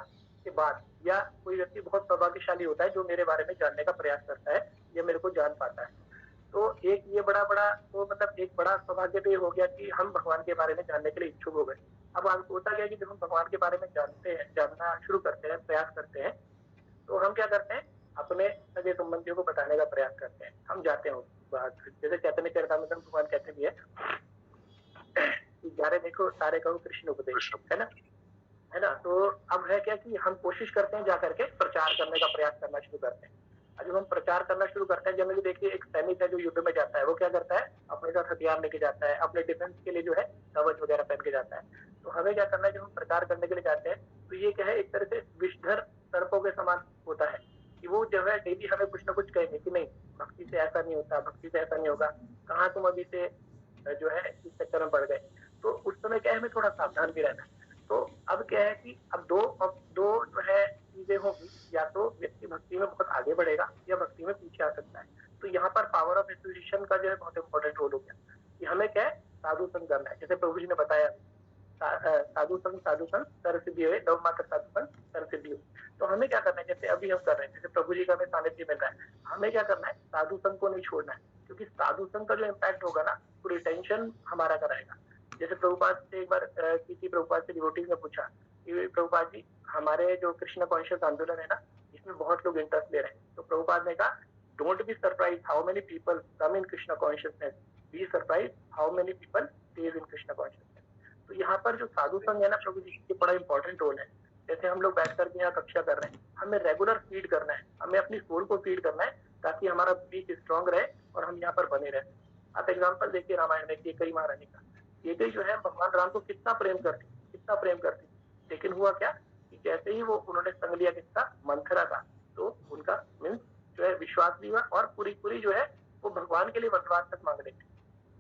के बाद या कोई व्यक्ति बहुत सौभाग्यशाली होता है जो मेरे बारे में जानने का प्रयास करता है या मेरे को जान पाता है। तो एक ये बड़ा तो मतलब एक बड़ा सौभाग्य तो ये हो गया कि हम भगवान के बारे में जानने के लिए इच्छुक हो गए। अब होता क्या है कि जब हम भगवान के बारे में जानना शुरू करते हैं, प्रयास करते हैं, तो हम क्या करते हैं, अपने सगे संबंधियों को बताने का प्रयास करते हैं। हम जाते हैं जैसे चैतन्य चरितामृत में भगवान कहते भी है कि जारे देखो सारे कहो कृष्ण उपदेश, है ना। तो अब है क्या कि हम कोशिश करते हैं जाकर के प्रचार करने का प्रयास करना शुरू करते हैं। जब हम प्रचार करना शुरू करते हैं, जनरली देखिए एक सैनिक है जो युद्ध में जाता है, वो क्या करता है, अपने साथ हथियार लेके जाता है, अपने डिफेंस के लिए जो है कवच वगैरह पहन के जाता है। तो हमें क्या करना है, जब हम प्रचार करने के लिए जाते हैं तो ये क्या है, एक तरह से विषधर सर्पों के समान होता है कि वो जो है डेली हमें कुछ ना कुछ कहेंगे कि नहीं, भक्ति से ऐसा नहीं होता, भक्ति से ऐसा नहीं होगा, कहाँ तुम अभी से जो है इस चक्कर में पड़ गए। तो उस समय क्या है, हमें थोड़ा सावधान भी रहना है। तो अब क्या है कि अब दो जो है चीजें होगी, या तो व्यक्ति भक्ति में बहुत आगे बढ़ेगा या भक्ति में पीछे आ सकता है। तो यहाँ पर पावर ऑफ एसोसिएशन का जो है बहुत इंपॉर्टेंट रोल हो गया कि हमें क्या है, साधु संग करना है। जैसे प्रभु जी ने बताया, साधु संग सर्व सिद्धि हुए, लव मात्र साधु संग सर्व सिद्धि हुई। तो हमें क्या करना है, जैसे अभी हम कर रहे हैं, जैसे प्रभु जी का हमें सानिध्य मिल रहा है, हमें क्या करना है, साधु संग को नहीं छोड़ना है, क्योंकि साधु संग का जो इम्पैक्ट होगा ना, वो रिटेंशन हमारा कराएगा। जैसे प्रभुपाद से एक बार किसी प्रभुपाद से डिवोटीज ने पूछा कि प्रभुपाद जी, हमारे जो कृष्ण कॉन्शियस आंदोलन है ना, इसमें बहुत लोग इंटरेस्ट ले रहे हैं। तो प्रभुपाद ने कहा, don't be surprise how many people come in Krishna consciousness, be surprise how many people stage in Krishna consciousness. तो यहाँ पर जो साधु संघ है ना प्रभु जी, ये बड़ा इंपॉर्टेंट रोल है। जैसे हम लोग बैठ करके यहाँ कक्षा कर रहे हैं, हमें रेगुलर फीड करना है, हमें अपनी सोल को फीड करना है, ताकि हमारा बीच स्ट्रांग रहे और हम यहाँ पर बने रहे। आप एग्जाम्पल देखिए रामायण में केकई महारानी का। केकई जो है भगवान राम को कितना प्रेम करती, लेकिन हुआ क्या कि जैसे ही वो उन्होंने संग लिया किसका, मंथरा का, तो उनका मीन्स जो है विश्वास भी हुआ और पूरी जो है वो भगवान के लिए वनवास तक मांग रहे थे।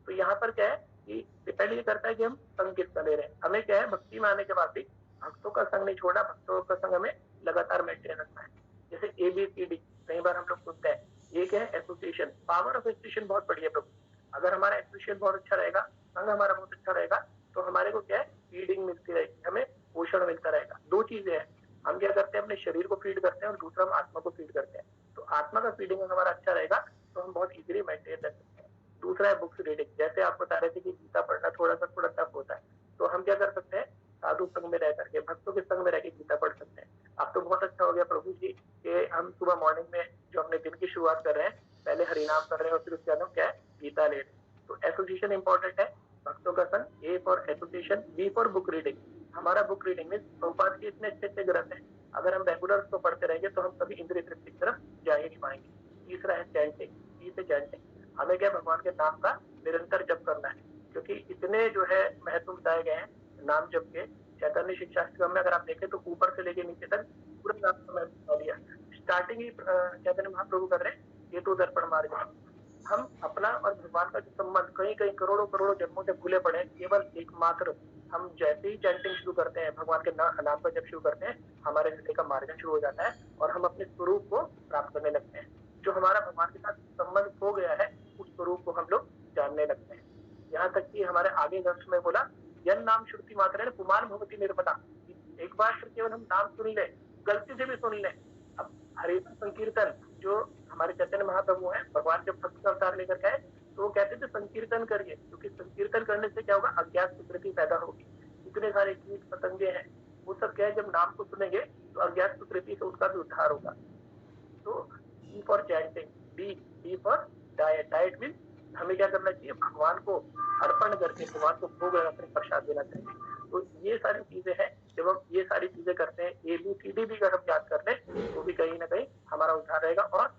तो यहाँ पर क्या है कि डिपेंड ये करता है कि हम संग किसका ले रहे हैं। हमें क्या है, भक्ति में आने के बाद भी भक्तों का संग नहीं छोड़ना, भक्तों का संग हमें लगातार मेंटेन रखना है। जैसे ABCD कई बार हम लोग सुनते हैं, एक है एसोसिएशन। पावर ऑफ एसोसिएशन बहुत बढ़िया प्रभु। अगर हमारा एसोसिएशन बहुत अच्छा रहेगा, संग हमारा बहुत अच्छा रहेगा, तो हमारे को क्या है, फीडिंग मिलती रहेगी, हमें पोषण मिलता रहेगा। दो चीजें हैं, हम क्या करते हैं, अपने शरीर को फीड करते हैं और दूसरा हम आत्मा को फीड करते हैं। तो आत्मा का फीडिंग हमारा अच्छा रहेगा तो हम बहुत इजीली मेंटेन रख सकते हैं। दूसरा है बुक्स रीडिंग। जैसे आप बता रहे थे कि गीता पढ़ना थोड़ा टफ होता है, तो हम क्या कर सकते हैं, साधु संग में रह करके, भक्तों के संग में रह के गीता पढ़ सकते हैं। अब तो बहुत अच्छा हो गया प्रभु जी कि हम सुबह मॉर्निंग में जो अपने दिन की शुरुआत कर रहे हैं, पहले हरिनाम कर रहे हैं और फिर उसके बाद हम क्या है, गीता ले रहे हैं। तो एसोसिएशन इंपॉर्टेंट है, भक्तों का संग, A for association, B for book reading. हमारा बुक रीडिंग में प्रभुपाद के इतने अच्छे ग्रंथ हैं, अगर हम रेगुलर उसको पढ़ते रहेंगे तो हम कभी इंद्रिय तृप्ति की तरफ जा ही नहीं पाएंगे। तीसरा है चैंटिंग, हमें क्या, भगवान के नाम का निरंतर जप करना है, क्योंकि इतने जो है महत्व बताए गए हैं नाम जप के। चैतन्य शिक्षाष्टकम में अगर आप देखें तो ऊपर से लेके नीचे तक पूरा नाम का महत्व बता दिया। स्टार्टिंग ही चैतन्य महाप्रभु कर रहे हैं, ये तो दर्पण मार्ग। हम अपना और भगवान का जो संबंध कई करोड़ों जन्मों से भूले पड़े हैं, केवल एकमात्र हम जैसे ही चैंटिंग शुरू करते हैं, भगवान के नाम का जप शुरू करते हैं, हमारे हृदय का मार्जन शुरू हो जाता है और हम अपने स्वरूप को प्राप्त करने लगते हैं। जो हमारा भगवान के साथ संबंध हो गया है, उस स्वरूप को हम लोग जानने लगते हैं। यहाँ तक कि हमारे आगे ग्रंथ में बोला, यन नाम श्रुति मात्र पुमान भगवती निर्मला। एक बार केवल हम नाम सुन ले, गलती से भी सुन ले। अब हरि संकीर्तन, जो हमारे चैतन्य महाप्रभु हैं, भगवान जब भक्त का अवतार लेकर के आए तो वो कहते थे संकीर्तन करिए, क्योंकि संकीर्तन करने से क्या होगा, अज्ञात सुकृति पैदा होगी। इतने सारे कीट पतंगे हैं, वो सब क्या है, जब नाम को सुनेंगे तो अज्ञात सुकृति से उनका भी उद्धार होगा। तो D for chanting, D for diet. Diet mean हमें क्या करना चाहिए, भगवान को अर्पण करके भगवान को भोग लगाकर प्रसाद देना चाहिए। तो ये सारी चीजें हैं, जब हम ये सारी चीजें करते हैं, ABCD भी अगर हम याद कर लें तो भी कहीं ना कहीं हमारा उद्धार रहेगा और